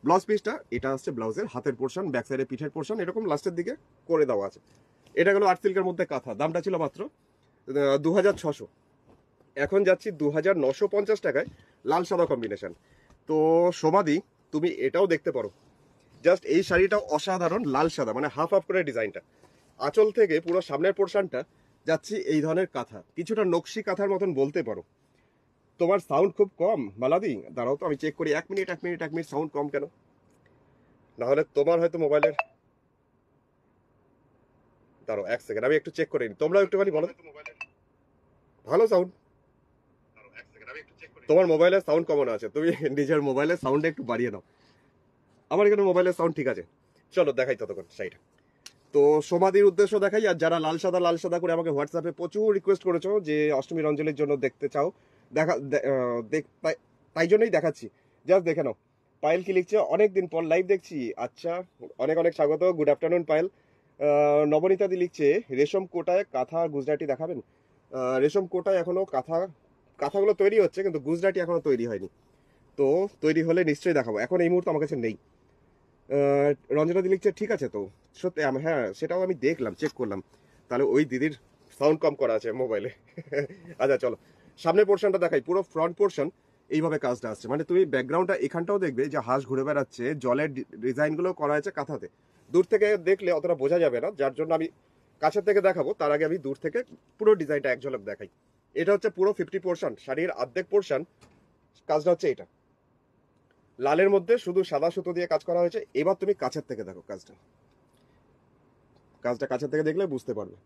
ব্লাউজ পিসটা এটা হচ্ছে ব্লাউজের হাতের পোর্শন, ব্যাক সাইডে পিঠের পোর্শন এরকম লাস্টের দিকে করে দেওয়া আছে। এটা গেল আর্ট সিল্কের মধ্যে কাঁথা, দামটা ছিল মাত্র 2600। এখন যাচ্ছি 2950 টাকায় লাল সাদা কম্বিনেশন। তো সোমাদি তুমি এটাও দেখতে পারো, জাস্ট এই শাড়িটাও অসাধারণ, লাল সাদা মানে হাফ হাফ করে ডিজাইনটা। আঁচল থেকে পুরো সামনের পোর্শনটা যাচ্ছি এই ধরনের কাঁথা, কিছুটা নকশি কাঁথার মতন বলতে পারো। তোমার সাউন্ড খুব কম মালাদি, দাঁড়াও তো আমি চেক করি। এক মিনিট সাউন্ড কম কেন? না হলে তোমার হয়তো মোবাইলের, দাঁড়াও 1 সেকেন্ড আমি একটু চেক করে নিই। তোমরা একটুখানি বলো ভালো সাউন্ড। তোমার মোবাইলের সাউন্ড কেমন আছে? তুমি নিজের মোবাইলের সাউন্ডটা একটু বাড়িয়ে নাও। আমার এখানে মোবাইলের সাউন্ড ঠিক আছে। চলো দেখাই ততক্ষণ শাড়িটা। তো সমাধির উদ্দেশ্য দেখাই। আর যারা লাল সাদা করে আমাকে হোয়াটসঅ্যাপে প্রচুর রিকোয়েস্ট করেছো যে অষ্টমী রঞ্জলির জন্য দেখতে চাও, তাই জন্যই দেখাচ্ছি। জাস্ট দেখে নাও। পায়েল কি লিখছে? অনেকদিন পর লাইভ দেখছি। আচ্ছা, অনেক অনেক স্বাগত। Good afternoon Payel. নবনীতাদি লিখছে রেশম কোটায় কাঁথা গুজরাটি দেখাবেন। রেশম কোটায় এখনো কাঁথাগুলো তৈরি হচ্ছে, কিন্তু গুজরাটি এখনো তৈরি হয়নি। তো তৈরি হলে নিশ্চয়ই দেখাবো, এখন এই মুহূর্তে আমার কাছে নেই। রঞ্জনাদি লিখছে ঠিক আছে। তো সত্যি হ্যাঁ, সেটাও আমি দেখলাম, চেক করলাম। তাহলে ওই দিদির সাউন্ড কম করা আছে মোবাইলে। আচ্ছা চলো সামনের পোর্শনটা দেখাই। পুরো ফ্রন্ট পোর্শন এইভাবে কাজটা আসছে, মানে তুমি ব্যাকগ্রাউন্ডটা এখানটাও দেখবে যে হাঁস ঘুরে বেড়াচ্ছে, জলের ডিজাইনগুলো করা হয়েছে কাঁথাতে। দূর থেকে দেখলে অতটা বোঝা যাবে না, যার জন্য আমি কাছের থেকে দেখাবো। তার আগে আমি দূর থেকে পুরো ডিজাইনটা এক ঝলক দেখাই। এটা হচ্ছে পুরো 50%, শাড়ির অর্ধেক পোর্শন কাজটা হচ্ছে এটা। লালের মধ্যে শুধু সাদা সুতো দিয়ে কাজ করা হয়েছে। এবার তুমি কাছের থেকে দেখো কাজটা কাছের থেকে দেখলে বুঝতে পারবে।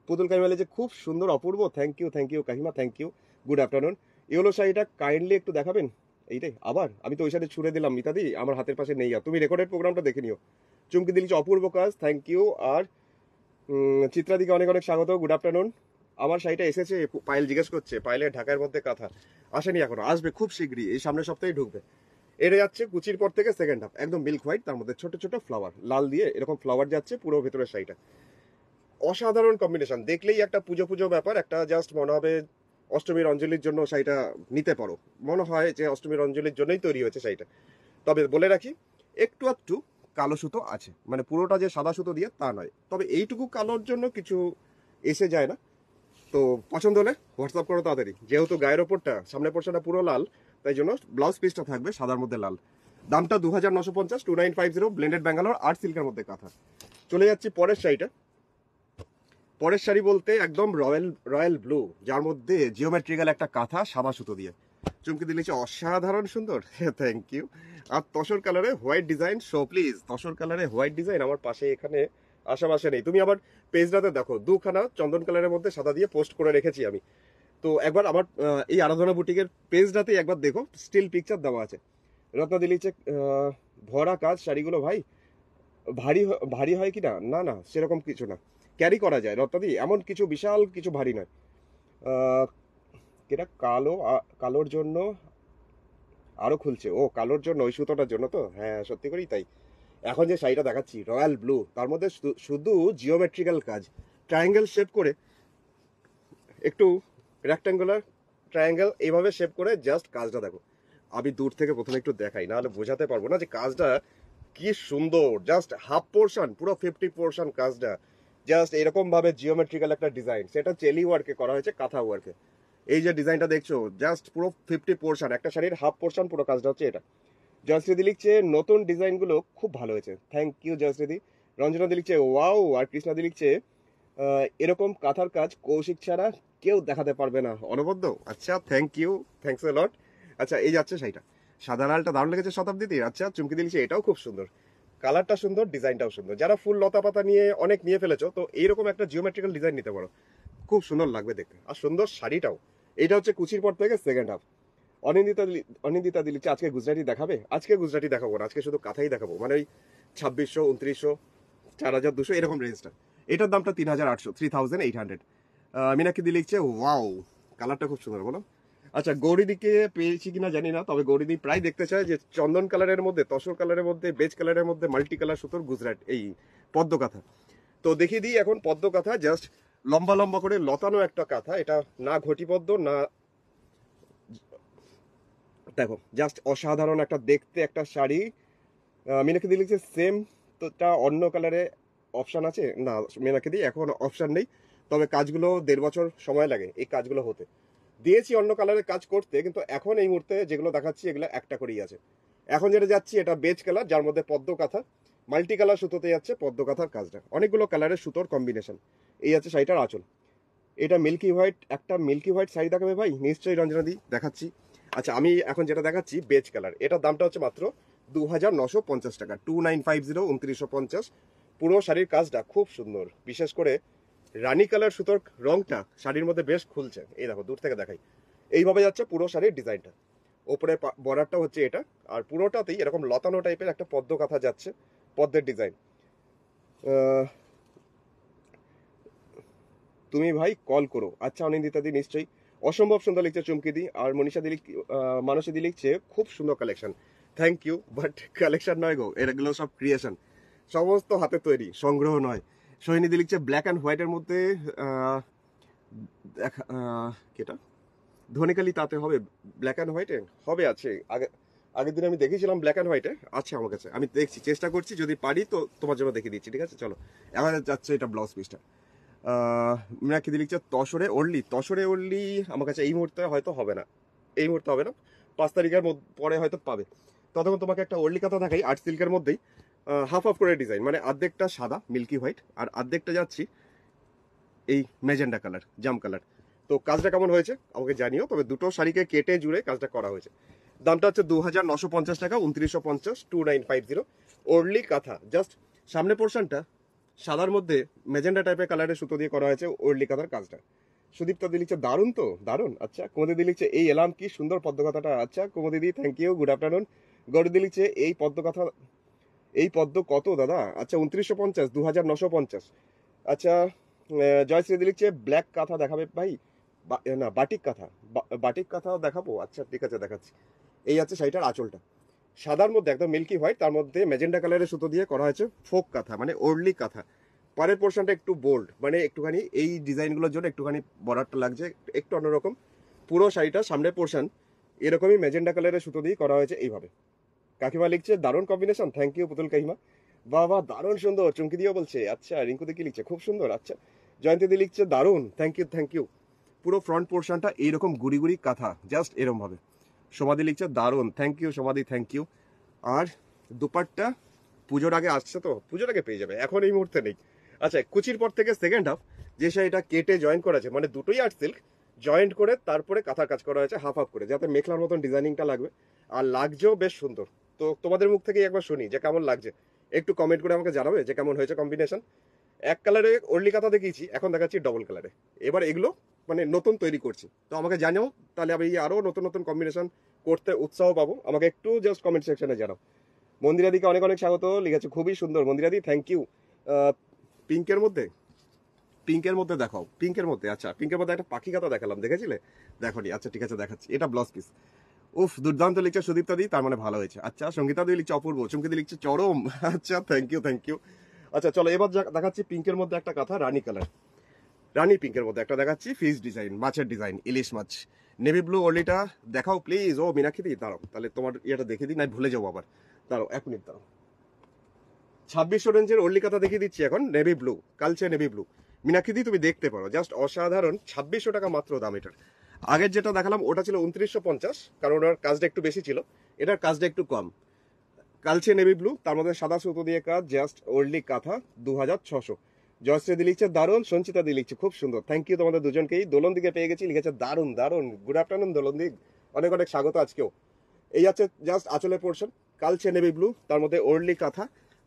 পুতুল কাহিমা যে খুব সুন্দর, অপূর্ব। Thank you Kahima, thank you. Good afternoon. Yellow শাড়িটা কাইন্ডলি একটু দেখাবেন। এইটাই আবার আমি তো ওই সাথে ছুড়ে দিলাম মিতাদি, আমার হাতের পাশে নেই। আর তুমি রেকর্ডেড প্রোগ্রামটা দেখে নিও। চুমকি দিলিছে অপূর্ব কাজ, থ্যাংক ইউ। আর চিত্রাদিকে অনেক অনেক স্বাগত। Good afternoon. আমার শাড়িটা এসেছে, পায়েল জিজ্ঞেস করছে। পায়েলের ঢাকার মধ্যে কাঁথা আসেনি এখনো, আসবে খুব শীঘ্রই, এই সামনের সপ্তাহে ঢুকবে। এটা যাচ্ছে কুচির পর থেকে সেকেন্ড হাফ, একদম মিল্ক হোয়াইট, তার মধ্যে ছোট ছোট ফ্লাওয়ার লাল দিয়ে এরকম ফ্লাওয়ার যাচ্ছে পুরো ভেতরের শাড়িটা। অসাধারণ কম্বিনেশন, দেখলেই একটা পুজো ব্যাপার। একটা জাস্ট মনে হবে অষ্টমীর অঞ্জলির জন্য শাড়িটা নিতে পারো, মনে হয় যে অষ্টমীর অঞ্জলির জন্যই তৈরি হয়েছে শাড়িটা। তবে বলে রাখি একটু একটু কালো সুতো আছে, মানে পুরোটা যে সাদা সুতো দিয়ে তা নয়। তবে এইটুকু কালোর জন্য কিছু এসে যায় না। তো পছন্দ হলে হোয়াটসঅ্যাপ করো তাড়াতাড়ি। যেহেতু গায়ের ওপরটা সামনের পোর্শনটা পুরো লাল, তাই জন্য ব্লাউজ পিসটা থাকবে সাদার মধ্যে লাল। দামটা 2950, 2950, ব্লেন্ডেড ব্যাঙ্গালোর, আর্ট সিল্কের মধ্যে কাঁথা। চলে যাচ্ছি পরের শাড়িটা। পরের শাড়ি বলতে একদম রয়্যাল ব্লু, যার মধ্যে জিওমেট্রিক্যাল একটা কাঁথা সাদা সুতো দিয়ে। চুমকি দিলেছে অসাধারণ সুন্দর, থ্যাংক ইউ। আর তসর কালারে white design. Show please, tussar কালারে হোয়াইট ডিজাইন আমার পাশে এখানে আশেপাশে নেই। তুমি আবার পেজটাতে দেখো, দুখানা চন্দন কালারের মধ্যে সাদা দিয়ে পোস্ট করে রেখেছি আমি। তো একবার আমার এই আরাধনা বুটিকের পেজটাতে একবার দেখো, স্টিল পিকচার দেওয়া আছে। রত্না দিলিছে ভরা কাজ শাড়িগুলো ভাই ভারী হয় কি না? না না, সেরকম কিছু না, ক্যারি করা যায় রত্নাদি, এমন কিছু বিশাল কিছু ভারী নয়। এটা কালোর জন্য আরো খুলছে। ও কালোর জন্য, ওই সুতোটার জন্য তো। হ্যাঁ সত্যি করেই তাই। এখন যে শাড়িটা দেখাচ্ছি রয়্যাল ব্লু, তার মধ্যে শুধু জিওমেট্রিক্যাল কাজ, ট্রায়াঙ্গেল শেপ করে, একটু রেক্ট্যাঙ্গুলার ট্রায়াঙ্গেল এইভাবে শেপ করে জাস্ট কাজটা দেখো। আমি দূর থেকে প্রথমে একটু দেখাই, নাহলে বোঝাতে পারবো না যে কাজটা কি সুন্দর। জাস্ট হাফ পোর্শন, পুরো 50% কাজটা জাস্ট এরকম ভাবে জিওমেট্রিক্যাল একটা ডিজাইন, সেটা চেলি ওয়ার্কে করা হয়েছে, কাঁথা ওয়ার্কে। এই যে ডিজাইনটা দেখছো জাস্ট পুরো 50%, একটা শাড়ির হাফ পোর্শন পুরো কাজটা হচ্ছে এটা। জয়শ্রীদি লিখছে নতুন ডিজাইনগুলো খুব ভালো হয়েছে, থ্যাংক ইউ জয়শ্রীদি। রঞ্জনাদি লিখছে ওয়াও। আর কৃষ্ণাদি লিখছে এরকম কাঁথার কাজ কৌশিক ছাড়া কেউ দেখাতে পারবে না, অনবদ্য। আচ্ছা থ্যাংক ইউ, থ্যাংকস এ লট। আচ্ছা এই যাচ্ছে শাড়িটা, সাদা লালটা দারুণ লেগেছে শতাব্দীতে। আচ্ছা চুমকি দিলছে এটাও খুব সুন্দর, কালারটা সুন্দর, ডিজাইনটাও সুন্দর। যারা ফুল লতা পাতা নিয়ে অনেক নিয়ে ফেলেছো, তো এইরকম একটা জিওমেট্রিক্যাল ডিজাইন নিতে পারো, খুব সুন্দর লাগবে দেখতে। আর সুন্দর শাড়িটাও। এটা হচ্ছে কুচির পর থেকে সেকেন্ড হাফ। অনিন্দিতা দিলিচ্ছে আজকে গুজরাটি দেখাবে। আজকে গুজরাটি দেখাবো না, আজকে শুধু কাঁথাই দেখাবো, মানে ওই 2600, 2900, 4200 এরকম রেঞ্জটা। এটার দামটা 3800, 3800। মিনাক্ষী লিখছে ওয়াও, কালারটা খুব সুন্দর, বলো। আচ্ছা, গৌরীদিকে পেয়েছি কিনা জানি না, তবে গৌরীদি প্রায় দেখতে চায় যে চন্দন কালারের মধ্যে, তসর কালারের মধ্যে, বেজ কালারের মধ্যে মাল্টি কালার সুতোর গুজরাট এই পদ্ম কাঁথা। তো দেখিয়ে দিই এখন পদ্ম কাঁথা, জাস্ট লম্বা লম্বা করে লতানো একটা কাঁথা। এটা না ঘটি পদ্ম না, দেখো জাস্ট অসাধারণ একটা দেখতে একটা শাড়ি। মিনাক্ষী লিখছে সেম তোটা অন্য কালারে অপশান আছে না। মিনাক্ষী এখন অপশান নেই, তবে কাজগুলো 1.5 বছর সময় লাগে এই কাজগুলো হতে। দিয়েছি অন্য কালারের কাজ করতে, কিন্তু এখন এই মুহূর্তে যেগুলো দেখাচ্ছি এগুলো একটা করেই আছে। এখন যেটা যাচ্ছি এটা বেজ কালার, যার মধ্যে পদ্ম কাঁথা, মাল্টি কালার সুতোতে যাচ্ছে পদ্ম কাঁথার কাজটা, অনেকগুলো কালারের সুতোর কম্বিনেশন। এই আছে শাড়িটার আঁচল। এটা মিল্কি হোয়াইট, একটা মিল্কি হোয়াইট শাড়ি দেখাবে ভাই? নিশ্চয়ই রঞ্জনা দি, দেখাচ্ছি। আচ্ছা, আমি এখন যেটা দেখাচ্ছি বেজ কালার, এটার দামটা হচ্ছে মাত্র 2950 টাকা, 2950, 2950। পুরো শাড়ির কাজটা খুব সুন্দর, বিশেষ করে রানী কালার সুতোর রংটা শাড়ির মধ্যে বেশ খুলছে। এই দেখো, দূর থেকে দেখাই, এইভাবে যাচ্ছে পুরো শাড়ির ডিজাইনটা। ওপরে বর্ডারটা হচ্ছে এটা, আর পুরোটাতেই এরকম লতানো টাইপের একটা পদ্ম কাঁথা যাচ্ছে, পদ্মের ডিজাইন। তুমি ভাই কল করো। আচ্ছা, অনিন্দিতা দি নিশ্চয়ই। অসম্ভব সুন্দর লিখছে চুমকি দি, আর মনীষা দি মানসী দি লিখছে খুব সুন্দর collection. Thank you, but collection নয় গো, এগুলো সব ক্রিয়েশন, সমস্ত হাতে তৈরি, সংগ্রহ নয়। সোহিনী দি লিখছে ব্ল্যাক অ্যান্ড হোয়াইটের মধ্যে দেখা কেটা ধনিকালি, তাতে হবে ব্ল্যাক অ্যান্ড হোয়াইটে হবে, আছে আগের দিন আমি দেখেছিলাম ব্ল্যাক অ্যান্ড হোয়াইটে আছে আমার কাছে, আমি দেখছি, চেষ্টা করছি, যদি পারি তো তোমার জন্য দেখে দিচ্ছি, ঠিক আছে? চলো, এখন যাচ্ছে এটা ব্লাউজ পিসটা। মিনাক্ষী লিখছে তসরে ওরলি, তসরে ওরলি আমার কাছে এই মুহূর্তে হয়তো হবে না, এই মুহূর্তে হবে না, 5 তারিখের পরে হয়তো পাবে। ততক্ষণ তোমাকে একটা ওরলি কাঁথা দেখাই, আর্ট সিল্কের মধ্যেই, হাফ হাফ করে ডিজাইন, মানে অর্ধেকটা সাদা মিল্কি হোয়াইট আর অর্ধেকটা যাচ্ছি এই ম্যাজেন্ডা কালার, জাম কালার। তো কাজটা কেমন হয়েছে আমাকে জানিও, তবে দুটো শাড়িকে কেটে জুড়ে কাজটা করা হয়েছে। দামটা হচ্ছে 2950 টাকা, 2950, 2950। ওরলি কাঁথা, জাস্ট সামনে পোর্শনটা সাদার মধ্যে ম্যাজেন্ডা টাইপের কালারের সুতো দিয়ে করা হয়েছে ওরলি কাঁথার কাজটা। সুদীপ্তা দি লিখছে দারুণ, তো দারুণ। আচ্ছা, কুমদি দি লিখছে এই এলাম কি সুন্দর পদ্ম কথাটা। আচ্ছা কুমদি দি, thank you, good afternoon. Gauri দি লিখছে এই পদ্ম কথা, এই পদ্ম কত দাদা? আচ্ছা 2950, 2950। আচ্ছা, জয়শ্রী দি লিখছে ব্ল্যাক কাঁথা দেখাবে ভাই, না বাটিক কাঁথা, বাটিক কাঁথা দেখাবো। আচ্ছা ঠিক আছে, দেখাচ্ছি। এই আছে শাড়িটার আঁচলটা, সাদার মধ্যে একদম মিল্কি হোয়াইট, তার মধ্যে ম্যাজেন্ডা কালারের সুতো দিয়ে করা হয়েছে ফোক কাঁথা, মানে ওরলি কাঁথা। পাড়ের পোর্শনটা একটু বোল্ড, মানে একটুখানি এই ডিজাইনগুলোর জন্য একটুখানি বর্ডারটা লাগছে একটু অন্যরকম। পুরো শাড়িটা সামনের পোর্শন এরকমই ম্যাজেন্ডা কালারের সুতো দিয়ে করা হয়েছে এইভাবে। কাকিমা লিখছে দারুণ কম্বিনেশন, থ্যাংক ইউ পুতুল কাকিমা। বাবা দারুণ সুন্দর, চুমকি দিয়েও বলছে। আচ্ছা, রিঙ্কু দিকে লিখছে খুব সুন্দর। আচ্ছা, জয়ন্তী দি লিখছে দারুণ, থ্যাংক ইউ থ্যাংক ইউ। পুরো ফ্রন্ট পোর্শনটা এইরকম গুড়ি গুড়ি কাঁথা, জাস্ট এরকম ভাবে। সমাধি লিখছে দারুণ, থ্যাংক ইউ সমাধি, থ্যাংক ইউ। আর দুপাট্টা পুজোর আগে আসছে, তো পুজোর আগে পেয়ে যাবে, এখন এই মুহূর্তে নেই। আচ্ছা, কুচির পর থেকে সেকেন্ড হাফ যে শাড়িটা কেটে জয়েন করেছে, মানে দুটোই আর্ট সিল্ক জয়েন্ট করে তারপরে কাঁথার কাজ করা হয়েছে হাফ হাফ করে, যাতে মেখলার মতন ডিজাইনিংটা লাগবে, আর লাগছেও বেশ সুন্দর। তো তোমাদের মুখ থেকেই একবার শুনি যে কেমন লাগছে, একটু কমেন্ট করে আমাকে জানাবে যে কেমন হয়েছে কম্বিনেশন। এক কালারে ওরলি কাঁথা দেখিয়েছি, এখন দেখাচ্ছি ডবল কালারে। এবার এগুলো মানে নতুন তৈরি করছি, তো আমাকে জানাও, তাহলে আমি আরও নতুন নতুন কম্বিনেশন করতে উৎসাহ পাবো। আমাকে একটু জাস্ট কমেন্ট সেকশনে জানাও। মন্দিরাদিকে অনেক অনেক স্বাগত, লিখেছে খুবই সুন্দর মন্দিরাদি, থ্যাংক ইউ। পিঙ্কের মধ্যে, পিঙ্কের মধ্যে দেখাও, পিঙ্কের মধ্যে। আচ্ছা, পিঙ্কের মধ্যে একটা পাখি কাঁথা দেখালাম, দেখেছিলে? দেখোনি? আচ্ছা ঠিক আছে, দেখাচ্ছি। এটা ব্লাউজ পিস। উফ, দুর্দান্ত লিখছে সুদীপ্তা দি, তার মানে ভালো হয়েছে। আচ্ছা, সঙ্গীতা দি লিখছে অপূর্ব, চুমকি দি লিখছে চরম। আচ্ছা, থ্যাংক ইউ থ্যাংক ইউ। আচ্ছা চলো, এবার দেখাচ্ছি পিঙ্কের মধ্যে একটা কাঁথা, রানী কালার, রানী পিঙ্কের মধ্যে একটা দেখাচ্ছি ফিস ডিজাইন, মাছের ডিজাইন, ইলিশ মাছ, নেভি ব্লু ওরলিটা দেখাও প্লিজ। ও মীনাক্ষী দি দাঁড়াও, তাহলে তোমার ইয়েটা দেখে দিই, নাই ভুলে যাবো আবার, দাঁড়াও 1 মিনিট দাঁড়াও। 2600 রেঞ্জের ওরলি কাঁথা দেখিয়ে দিচ্ছি এখন, নেভি ব্লু, কালচে নেভি ব্লু। মীনাক্ষী দি তুমি দেখতে পারো, জাস্ট অসাধারণ, 2600 টাকা মাত্র দাম এটার। আগের যেটা দেখালাম ওটা ছিল 2950, কারণ ওটার কাজটা একটু বেশি ছিল, এটার কাজটা একটু কম। কালচে নেভি ব্লু, তার মধ্যে সাদা সুতো দিয়ে কাজ, জাস্ট ওরলি কাঁথা, 2600। জয়শ্রী দি লিখছে দারুণ, সঞ্চিতা দি লিখছে খুব সুন্দর, থ্যাংক ইউ তোমাদের দুজনকেই। দোলন দিকে পেয়ে গেছি, লিখেছে দারুণ দারুণ, গুড আফটারনুন দোলন দি, অনেক অনেক স্বাগত আজকেও। এই আছে জাস্ট আঁচলের পোর্শন, কালচে নেভি ব্লু, তার মধ্যে ওরলি কাঁথা।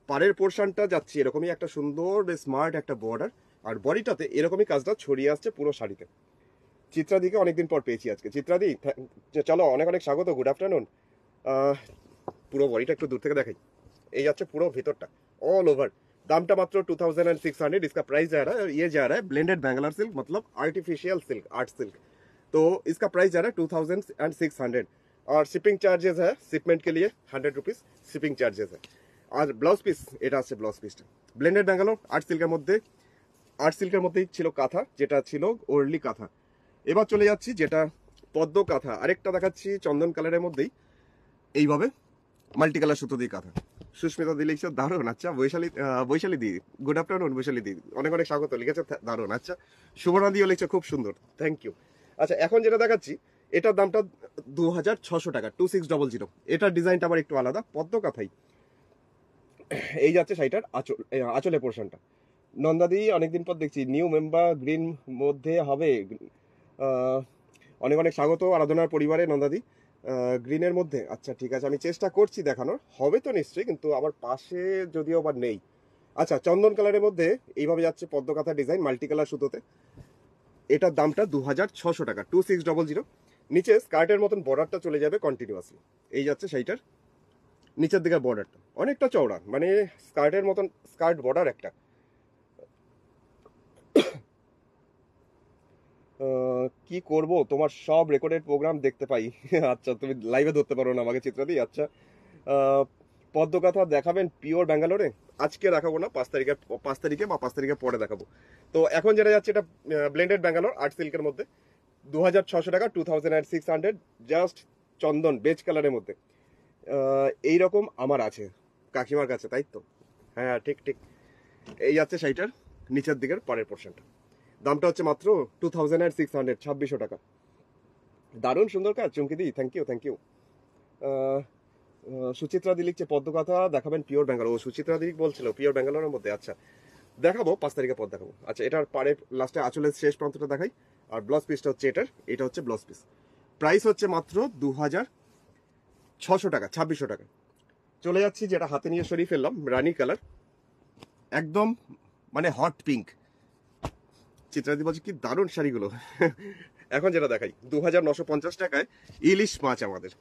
পাড়ের পোর্শনটা যাচ্ছে এরকমই একটা সুন্দর বেশ স্মার্ট একটা বর্ডার, আর বডিটাতে এরকমই কাজটা ছড়িয়ে আসছে পুরো শাড়িতে। চিত্রাদিকে অনেকদিন পর পেয়েছি আজকে। চিত্রাদি চলো, অনেক অনেক স্বাগত, গুড আফটারনুন। পুরো বডিটা একটু দূর থেকে দেখাই, এই যাচ্ছে পুরো ভিতরটা ऑल ओवर। दामটা মাত্র 2600। इसका प्राइस जा रहा है, ये जा रहा है ब्लेंडेड बैंगलोर सिल्क, मतलब आर्टिफिशियल सिल्क, आर्ट सिल्क। तो इसका प्राइस जा रहा है 2600 और शिपिंग चार्जेस है शिपमेंट के लिए 100 रुपीज शिपिंग चार्जेस है। আর ব্লাউজ পিস, এটা আছে ব্লাউজ পিসটা ব্লেন্ডেড ব্যাঙ্গালোর আর্ট সিল্কের মধ্যেই ছিল কাঁথা, যেটা ছিল ওরলি কাঁথা। এবার চলে যাচ্ছি যেটা পদ্ম কাঁথা, আরেকটা দেখাচ্ছি চন্দন কালারের মধ্যেই এইভাবে মাল্টি কালার সুতো দিয়ে কাঁথা। সুস্মিতা দি লিখছে দারুণ। আচ্ছা বৈশালী দি, গুড আফটারনুন বৈশালী দি, অনেক অনেক স্বাগত, লিখেছে দারুণ। আচ্ছা সুবর্ণা দিও লিখছে খুব সুন্দর, থ্যাংক ইউ। আচ্ছা এখন যেটা দেখাচ্ছি এটার দামটা 2600 টাকা, 2600। এটার ডিজাইনটা আবার একটু আলাদা, পদ্ম কাঁথাই। এই যাচ্ছে শাড়িটার আঁচলের পোর্শনটা। নন্দাদি অনেকদিন পর দেখছি, নিউ মেম্বার, গ্রিন মধ্যে হবে। অনেক অনেক স্বাগত আরাধনার পরিবারে নন্দাদি, গ্রিনের মধ্যে। আচ্ছা ঠিক আছে, আমি চেষ্টা করছি দেখানোর, হবে তো নিশ্চয়ই, কিন্তু আমার পাশে যদিও বা নেই। আচ্ছা চন্দন কালারের মধ্যে এইভাবে যাচ্ছে পদ্ম কাঁথা ডিজাইন মাল্টি কালার সুতোতে। এটার দামটা 2600 টাকা, 2600। নিচে স্কার্টের মতন বর্ডারটা চলে যাবে কন্টিনিউয়াসলি। এই যাচ্ছে সেইটার নিচের দিকে বর্ডারটা অনেকটা চওড়া, মানে স্কার্টের মতন স্কার্ট বর্ডার একটা। কি করব, তোমার সব রেকর্ডেড প্রোগ্রাম দেখতে পাই। আচ্ছা তুমি লাইভে ধরতে পারো না আমাকে চিত্রাদি। আচ্ছা পদ্ম কাঁথা দেখাবেন পিওর ব্যাঙ্গালোরে? আজকে দেখাবো না, 5 তারিখে বা 5 তারিখে পরে দেখাবো। তো এখন যেটা যাচ্ছে এটা ব্লেন্ডেড ব্যাঙ্গালোর আর্ট সিল্কের মধ্যে 2600 টাকা, 2600, জাস্ট চন্দন বেজ কালারের মধ্যে। এইরকম আমার আছে কাকিমার কাছে, তাই তো? হ্যাঁ ঠিক ঠিক। এই যাচ্ছে শাড়িটার নিচের দিকের পরের পোর্শনটা, দামটা হচ্ছে মাত্র 2600, 2600 টাকা। দারুণ সুন্দর কাজ চুমকি দি, thank you thank you. Suchitra দি লিখছে পদ্ম কথা দেখাবেন পিওর ব্যাঙ্গালোর। ও সুচিত্রা দি বলছিল পিওর ব্যাঙ্গালোরের মধ্যে। আচ্ছা দেখাবো, 5 তারিখে পর দেখাবো। আচ্ছা এটার পাড়ের লাস্টে আঁচলের শেষ প্রান্তটা দেখাই। আর ব্লাউজ পিসটা হচ্ছে এটা হচ্ছে ব্লাউজ পিস। প্রাইস হচ্ছে মাত্র 2600 টাকা, 2600 টাকা। চলে যাচ্ছি যেটা হাতে নিয়ে সরিয়ে ফেললাম, রানী কালার, একদম মানে হট পিঙ্ক। চিত্রাদি বলছে কি দারুণ শাড়িগুলো। এখন যেটা দেখাই 2950 টাকায় ইলিশ মাছ আমাদের।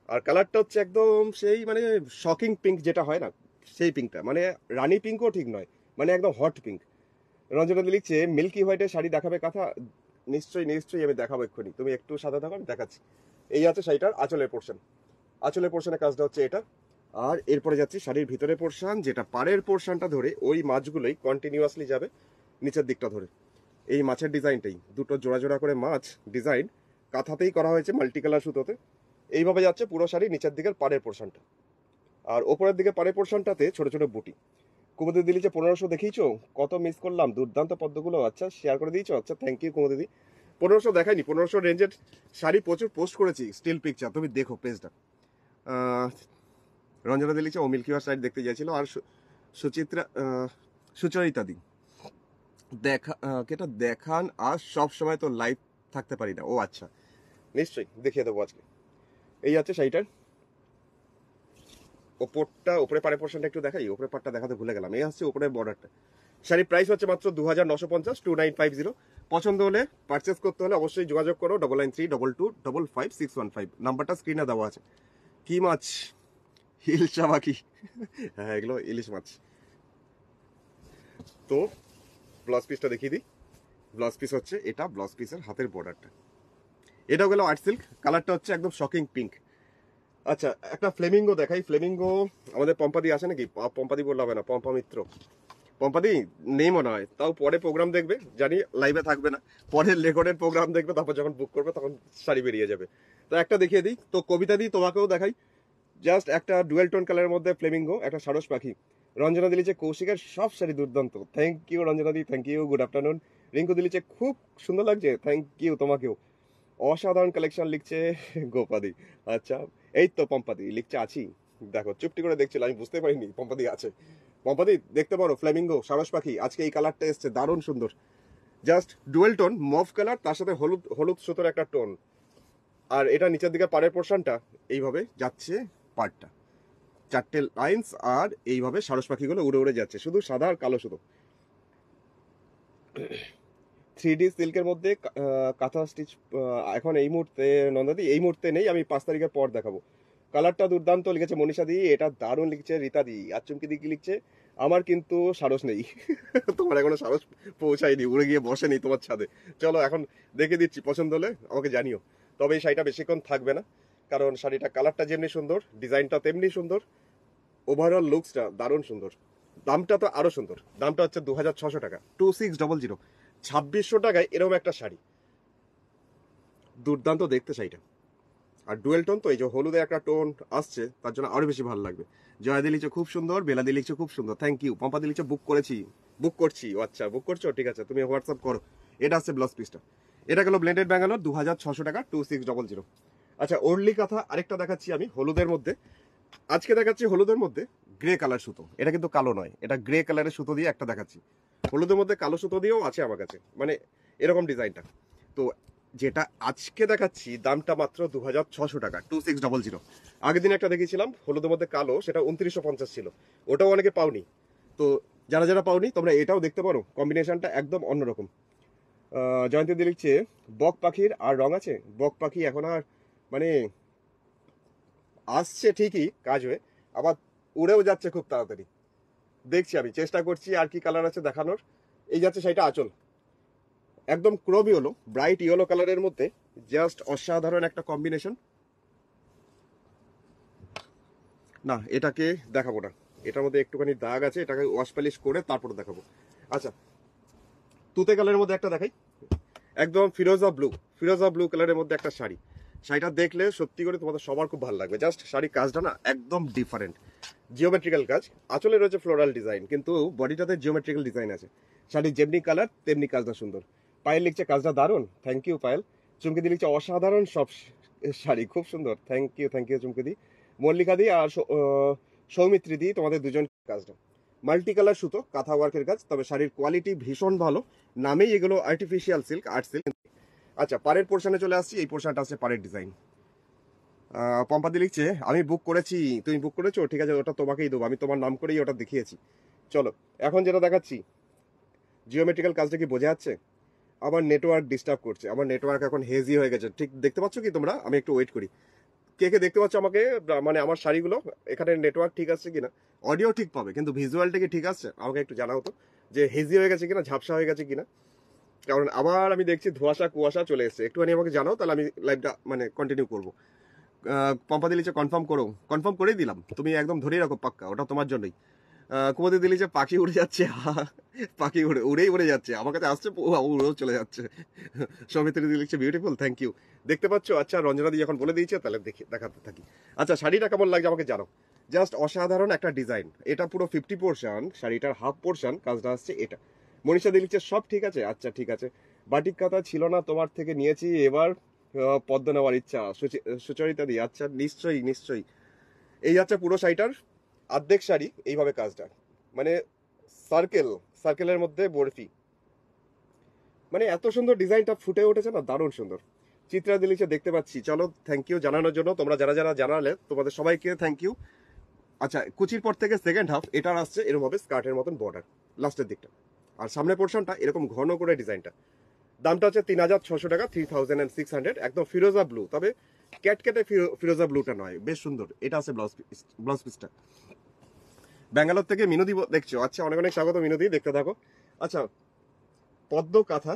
আর কালারটা হচ্ছে একদম সেই মানে শকিং পিঙ্ক যেটা হয় না, সেই পিঙ্কটা, মানে রানী পিঙ্কও ঠিক নয়, মানে একদম হট পিঙ্ক। রঞ্জনা লিখছে মিল্কি হোয়াইটের শাড়ি দেখাবে কথা। নিশ্চয়ই নিশ্চয়ই আমি দেখাবো এক্ষুনি, তুমি একটু সাথে থাকো, আমি দেখাচ্ছি। এই আছে শাড়িটার আঁচলের পোর্শন, আঁচলের পোর্শনের কাজটা হচ্ছে এটা। আর এরপরে যাচ্ছি শাড়ির ভিতরের পোর্শন, যেটা পাড়ের পোর্শনটা ধরে ওই মাছগুলোই কন্টিনিউয়াসলি যাবে নিচের দিকটা ধরে। এই মাছের ডিজাইনটাই দুটো জোড়া জোড়া করে মাছ ডিজাইন কাঁথাতেই করা হয়েছে মাল্টি কালার সুতোতে। এইভাবে যাচ্ছে পুরো শাড়ি নিচের দিকের পাড়ের পোর্শনটা। আর ওপরের দিকে পাড়ের পোর্শনটাতে ছোট ছোট বুটি। কুমুদি দিলি যে 1500 দেখিয়েছো, কত মিস করলাম, দুর্দান্ত পদ্মগুলো। আচ্ছা শেয়ার করে দিয়েছো, আচ্ছা থ্যাংক ইউ কুমুদি দি। 1500 দেখাইনি, 1500 রেঞ্জের শাড়ি প্রচুর পোস্ট করেছি, স্টিল পিকচার, তুমি দেখো পেজটা। রঞ্জনা দি লিখছে ও মিল্কি ওয়ার শাড়ি দেখতে চাইছিল। আর সুচিত্রা সুচরিতা দি দেখা কেটা দেখান, আর সব সময় তো লাইভ থাকতে পারি না। ও আচ্ছা নিশ্চয়ই দেখিয়ে দেবো আজকে। এই আছে শাড়িটার ওপরটা, ওপরে পাড়ের পোর্শনটা একটু দেখাই, ওপরে পাড়টা দেখাতে ভুলে গেলাম। এই হচ্ছে ওপরের বর্ডারটা। শাড়ির প্রাইস হচ্ছে মাত্র 2950, 2950। পছন্দ হলে পারচেস করতে হলে অবশ্যই যোগাযোগ করো 9932255615। নাম্বারটা স্ক্রিনে দেওয়া আছে। কি মাছ? হিলসা বাকি। হ্যাঁ এগুলো ইলিশ মাছ। তো ব্লাউজ পিসটা দেখিয়ে দিই। ব্লাউজ পিস হচ্ছে এটা, ব্লাউজ পিসের হাতের বর্ডারটা। এটাও গেল আর্ট সিল্ক, কালারটা হচ্ছে একদম শকিং পিঙ্ক। আচ্ছা একটা ফ্লেমিঙ্গো দেখাই। ফ্লেমিঙ্গো আমাদের পম্পাদি আছে নাকি? পম্পাদি বললে হবে না, পম্পা মিত্র। পম্পাদি নেই মনে হয়, তাও পরে প্রোগ্রাম দেখবে, জানি লাইভে থাকবে না, পরে রেকর্ডের প্রোগ্রাম দেখবে, তারপর যখন বুক করবে তখন শাড়ি বেরিয়ে যাবে। তো একটা দেখিয়ে দিই। তো কবিতা দিই তোমাকেও দেখাই, জাস্ট একটা ডুয়েল টোন কালারের মধ্যে ফ্লেমিঙ্গো, একটা সারস পাখি। রঞ্জনা দিলিছে কৌশিকের সব শাড়ি দুর্দান্ত, থ্যাংক ইউ রঞ্জনা দি, thank you, good afternoon. Rinku দিলিছে খুব সুন্দর লাগছে, থ্যাংক ইউ তোমাকেও। অসাধারণ কালেকশন লিখছে গোপাদি। আচ্ছা এই তো পম্পাদি লিখছে আছি, দেখো চুপটি করে দেখছিল, আমি বুঝতে পারিনি পম্পাদি আছে। পম্পাদি দেখতে পারো ফ্লেমিঙ্গো সারস পাখি, আজকে এই কালারটা এসছে দারুণ সুন্দর, just dual tone mauve colour, তার সাথে হলুদ হলুদ সুতোর একটা টোন। আর এটা নিচের দিকে পাড়ের পোর্শনটা এইভাবে যাচ্ছে, পাড়টা 4টে লাইন্স, আর এইভাবে সারস পাখিগুলো উড়ে উড়ে যাচ্ছে, শুধু সাদা আর কালো শুধু। 3D সিল্কের মধ্যে কাঁথা স্টিচ এখন এই মুহূর্তে নন্দাদি এই মুহূর্তে নেই, আমি 5 তারিখের পর দেখাবো। কালারটা দুর্দান্ত লিখেছে মনীষা দি, এটা দারুণ লিখছে রীতা দি, আর চুমকি দি কি লিখছে, আমার কিন্তু সাহস নেই। তোমার এখনো সাহস পৌঁছায়নি, উড়ে গিয়ে বসেনি তোমার ছাদে। চলো এখন দেখে দিচ্ছি, পছন্দ হলে আমাকে জানিও। তবে এই শাড়িটা বেশিক্ষণ থাকবে না, কারণ শাড়িটা কালারটা যেমনি সুন্দর, ডিজাইনটা তেমনি সুন্দর, ওভারঅল লুকসটা দারুণ সুন্দর। দামটা তো আরো সুন্দর, দামটা হচ্ছে 2600 টাকা, 2600। 2600 টাকায় এরকম একটা শাড়ি, দুর্দান্ত দেখতে শাড়িটা। আর ডুয়েল টোন তো, এই যে হলুদে একটা টোন আসছে, তার জন্য আরো বেশি ভালো লাগবে। জয়া দি লিখছে খুব সুন্দর, বেলা দি লিখছে খুব সুন্দর, থ্যাংক ইউ। পম্পা দি লিখছে বুক করছি। ও আচ্ছা, বুক করছো, ঠিক আছে, তুমি হোয়াটসঅ্যাপ করো। এটা হচ্ছে ব্লাউজ পিসটা, এটা গেল ব্লেন্ডেড ব্যাঙ্গালোর 2600 টাকা, 2600। আচ্ছা, ওরলি কথা আরেকটা দেখাচ্ছি আমি হলুদের মধ্যে। আজকে দেখাচ্ছি হলুদের মধ্যে গ্রে কালার সুতো, এটা কিন্তু কালো নয়, এটা গ্রে কালারের সুতো দিয়ে একটা দেখাচ্ছি। হলুদের মধ্যে কালো সুতো দিয়েও আছে আমার কাছে, মানে এরকম ডিজাইনটা। তো যেটা আজকে দেখাচ্ছি দামটা মাত্র 2600 টাকা, 2600। আগের দিন একটা দেখিয়েছিলাম হলুদের মধ্যে কালো, সেটা 2950 ছিল, ওটাও অনেকে পাওনি। তো যারা যারা পাওনি তোমরা এটাও দেখতে পারো, কম্বিনেশনটা একদম অন্যরকম। জয়ন্তী দি লিখছে বক পাখির আর রং আছে, বক পাখি এখন আর মানে আসছে ঠিকই কাজ হয়ে, আবার উড়েও যাচ্ছে খুব তাড়াতাড়ি। দেখছি, আমি চেষ্টা করছি আর কি কালার আছে দেখানোর। এই যাচ্ছে সেটা আঁচল, একদম ক্রোম ইয়েলো, ব্রাইট ইয়েলো কালারের মধ্যে, জাস্ট অসাধারণ একটা কম্বিনেশন। না, এটাকে দেখাবো না, এটার মধ্যে একটুখানি দাগ আছে, এটাকে ওয়াশ পলিশ করে তারপর দেখাবো। আচ্ছা, তুতে কালারের মধ্যে একটা দেখাই, একদম ফিরোজা ব্লু কালারের মধ্যে একটা শাড়ি। শাড়িটা দেখলে সত্যি করে তোমাদের সবার খুব ভালো লাগবে। জাস্ট শাড়ির কাজটা না একদম ডিফারেন্ট, জিওমেট্রিক্যাল কাজ। আঁচলে রয়েছে ফ্লোরাল ডিজাইন, কিন্তু বডিটাতে জিওমেট্রিক্যাল ডিজাইন আছে। শাড়ির যেমনি কালার তেমনি কাজটা সুন্দর। পায়েল লিখছে কাজটা দারুণ, থ্যাংক ইউ পায়েল। চুমকি দি লিখছে অসাধারণ সব শাড়ি, খুব সুন্দর, থ্যাংক ইউ চুমকি দি। মল্লিকা দি আর সৌমিত্রী দি, তোমাদের দুজন কাজটা মাল্টি কালার সুতো, কাঁথা ওয়ার্কের কাজ, তবে শাড়ির কোয়ালিটি ভীষণ ভালো। নামেই এগুলো আর্টিফিশিয়াল সিল্ক, আর্ট সিল্ক। আচ্ছা, পাড়ের পোর্শনে চলে আসছি, এই পোর্শনটা আছে পাড়ের ডিজাইন। পম্পাদি লিখছে আমি বুক করেছি, তুমি বুক করেছো, ঠিক আছে, ওটা তোমাকেই দেবো, আমি তোমার নাম করেই ওটা দেখিয়েছি। চলো এখন যেটা দেখাচ্ছি, জিওমেট্রিক্যাল কাজটা কি বোঝা যাচ্ছে? আমার নেটওয়ার্ক ডিস্টার্ব করছে, আমার নেটওয়ার্ক এখন হেজি হয়ে গেছে, ঠিক দেখতে পাচ্ছ কি তোমরা? আমি একটু ওয়েট করি, কে কে দেখতে পাচ্ছ আমাকে, মানে আমার শাড়িগুলো, এখানে নেটওয়ার্ক ঠিক আছে কিনা। অডিও ঠিক পাবে, কিন্তু ভিজুয়ালটা কি ঠিক আছে আমাকে একটু জানাও তো, যে হেজি হয়ে গেছে কিনা, ঝাপসা হয়ে গেছে কিনা। কারণ আবার আমি দেখছি কুয়াশা চলে এসেছে, একটুখানি আমাকে জানাও, তাহলে আমি লাইভটা মানে কন্টিনিউ করবো। পম্পা দিলিছে কনফার্ম করেই দিলাম, তুমি একদম ধরেই রাখো পাক্কা, ওটা তোমার জন্যই। কুমতি দিলিছে পাখি উড়ে যাচ্ছে, পাখি উড়ে যাচ্ছে, আমার কাছে আসছে, উড়েও চলে যাচ্ছে। সৌমিত্রী দি লিখছে বিউটিফুল, থ্যাংক ইউ। দেখতে পাচ্ছ? আচ্ছা, রঞ্জনা দি যখন বলে দিয়েছে তাহলে দেখাতে থাকি। আচ্ছা, শাড়িটা কেমন লাগছে আমাকে জানো। জাস্ট অসাধারণ একটা ডিজাইন, এটা পুরো 50 পোর্শন, শাড়িটার হাফ পোর্শন কাজটা আসছে এটা। মনীষা দি লিখছে সব ঠিক আছে, আচ্ছা ঠিক আছে। বাটিক কাতা ছিল না তোমার থেকে নিয়েছি, এবার পদ্ম নেওয়ার ইচ্ছা। সুচরিতা দি আচ্ছা, নিশ্চয়ই। এই যাচ্ছে পুরো শাড়িটার অর্ধেক শাড়ি, এইভাবে কাজটা, মানে সার্কেলের মধ্যে বরফি, মানে এত সুন্দর ডিজাইনটা ফুটে উঠেছে না, দারুণ সুন্দর। চিত্রা দিলিছে দেখতে পাচ্ছি, চলো থ্যাংক ইউ জানানোর জন্য, তোমরা যারা যারা জানালে তোমাদের সবাইকে থ্যাংক ইউ। আচ্ছা, কুচির পর থেকে সেকেন্ড হাফ এটার আসছে এরকম ভাবে স্কার্টের মতন বর্ডার লাস্টের দিকটা, আর সামনের পোর্শনটা এরকম ঘন করে ডিজাইনটা। দামটা হচ্ছে 3600 টাকা, 3600, একদম ফিরোজা ব্লু, তবে ক্যাটকেটে ফিরোজা ব্লুটা নয়, বেশ সুন্দর। এটা আছে ব্লাউজ পিসটা। ব্যাঙ্গালোর থেকে মিনুদি দেখছো, আচ্ছা, অনেক অনেক স্বাগত মিনুদি, দেখতে থাকো। আচ্ছা, পদ্ম কাঁথা,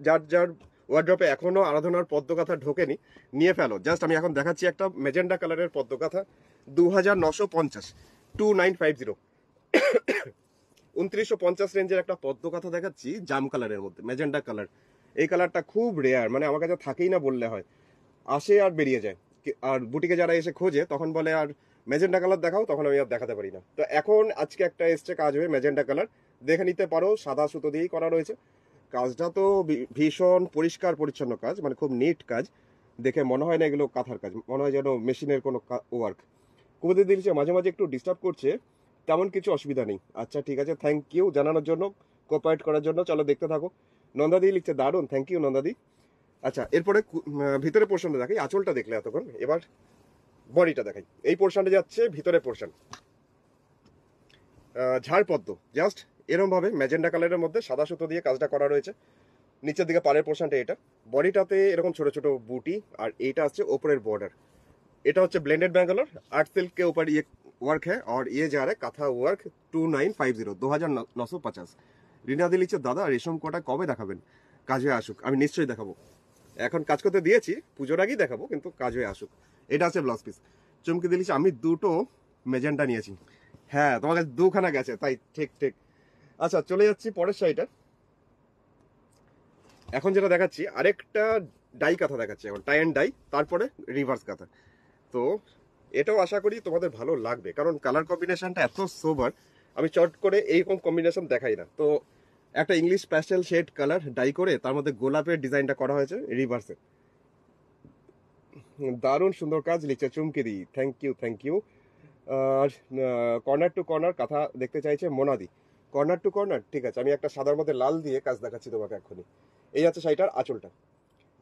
যার ওয়ার্ড্রপে এখনো আরাধনার পদ্ম কাঁথা ঢোকেনি, নিয়ে ফেলো। জাস্ট আমি এখন দেখাচ্ছি একটা মেজেন্ডা কালারের পদ্ম কাঁথা, 2950, 2950, 2950 রেঞ্জের একটা পদ্ম কাঁথা দেখাচ্ছি, জাম কালারের মধ্যে মেজেন্ডা কালার। এই কালারটা খুব রেয়ার, মানে আমার কাছে থাকেই না বললে হয়, আসে আর বেরিয়ে যায়। আর বুটিকে যারা এসে খোঁজে তখন বলে আর মেজেন্ডা কালার দেখাও, তখন আমি আর দেখাতে পারি না। তো এখন আজকে একটা এসছে কাজ হয়ে মেজেন্ডা কালার, দেখে নিতে পারো, সাদা সুতো দিয়েই করা রয়েছে। কাজটা তো ভীষণ পরিষ্কার পরিচ্ছন্ন কাজ, মানে খুব নিট কাজ, দেখে মনে হয় না এগুলো কাঁথার কাজ, মনে হয় যেন মেশিনের কোনো ওয়ার্ক। কুমুদি দিচ্ছে মাঝে মাঝে একটু ডিস্টার্ব করছে, তেমন কিছু অসুবিধা নেই। আচ্ছা ঠিক আছে, থ্যাংক ইউ জানানোর জন্য, কোঅপারেট করার জন্য। চলো দেখতে থাকো। নন্দাদি লিখছে দারুণ, থ্যাংক ইউ নন্দাদি। আচ্ছা, এরপরে ভিতরে পোর্শনটা দেখাই, আঁচলটা দেখলে এতক্ষণ, এবার বডিটা দেখাই। এই পোর্শনটা যাচ্ছে ভিতরে পোর্শন, ঝাড়পদ্ম, জাস্ট এরকম ভাবে ম্যাজেন্ডা কালারের মধ্যে সাদা সুতো দিয়ে কাজটা করা রয়েছে। নিচের দিকে পাড়ের পোর্শনটা এটা, বডিটাতে এরকম ছোট ছোট বুটি, আর এইটা আসছে ওপরের বর্ডার। এটা হচ্ছে ব্লেंडेड बैंगलोर आर्ट सिल्क के ऊपर ये वर्क है और ये जा रहा है काथा वर्क 2950 2950। রিনা দি লিখছে দাদা রেশম কোটা কবে দেখাবেন? কাজ হয়ে আসুক, আমি নিশ্চয়ই দেখাবো। এখন কাজ করতে দিয়েছি, পুজোর আগেই দেখাবো, কিন্তু কাজ হয়ে আসুক। এটা আছে ব্লাউজ পিস। চুমকি দিলিছে আমি দুটো মেজেন্টা নিয়েছি। হ্যাঁ তোমার কাছে দুখানা গেছে, তাই ঠিক ঠিক। আচ্ছা চলে যাচ্ছি পরের শাড়িটা। এখন যেটা দেখাচ্ছি আরেকটা ডাই কাঁথা দেখাচ্ছি, এখন টাই অ্যান্ড ডাই, তারপরে রিভার্স কাঁথা। তো এটাও আশা করি তোমাদের ভালো লাগবে, কারণ কালার কম্বিনেশনটা এত সোবার, আমি চট করে এইরকম কম্বিনেশন দেখাই না। তো একটা English pastel shade colour die করে তার মধ্যে গোলাপের ডিজাইনটা করা হয়েছে রিভার্সে। দারুণ সুন্দর কাজ লিখছে চুমকি দি, থ্যাংক ইউ থ্যাংক ইউ। আর কর্নার টু কর্নার কাঁথা দেখতে চাইছে মোনাদি। কর্নার টু কর্নার ঠিক আছে, আমি একটা সাদার মধ্যে লাল দিয়ে কাজ দেখাচ্ছি তোমাকে এক্ষুনি। এই আছে শাড়িটার আঁচলটা।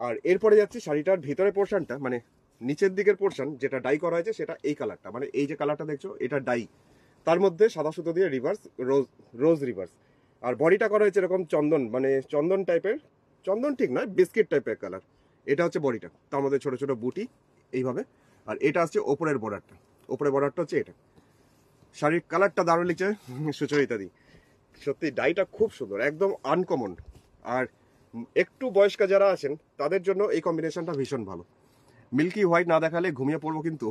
আর এরপরে যাচ্ছি শাড়িটার ভিতরে পোর্শনটা, মানে নিচের দিকের পোর্শন যেটা ডাই করা হয়েছে সেটা এই কালারটা, মানে এই যে কালারটা দেখছো এটা ডাই, তার মধ্যে সাদা সুতো দিয়ে রিভার্স রোজ রিভার্স। আর বডিটা করা হয়েছে এরকম চন্দন, মানে চন্দন টাইপের, চন্দন ঠিক নয় বিস্কিট টাইপের কালার। এটা হচ্ছে বডিটা, তার মধ্যে ছোট ছোট বুটি এইভাবে। আর এটা হচ্ছে ওপরের বর্ডারটা, ওপরের বর্ডারটা হচ্ছে এটা। শাড়ির কালারটা দারুণ লিখছে সুচরিতা দি, সত্যি ডাইটা খুব সুন্দর, একদম আনকমন। আর একটু বয়স্ক যারা আছেন তাদের জন্য এই কম্বিনেশনটা ভীষণ ভালো। মিল্কি হোয়াইট না দেখালে ঘুমিয়ে পড়বো, কিন্তু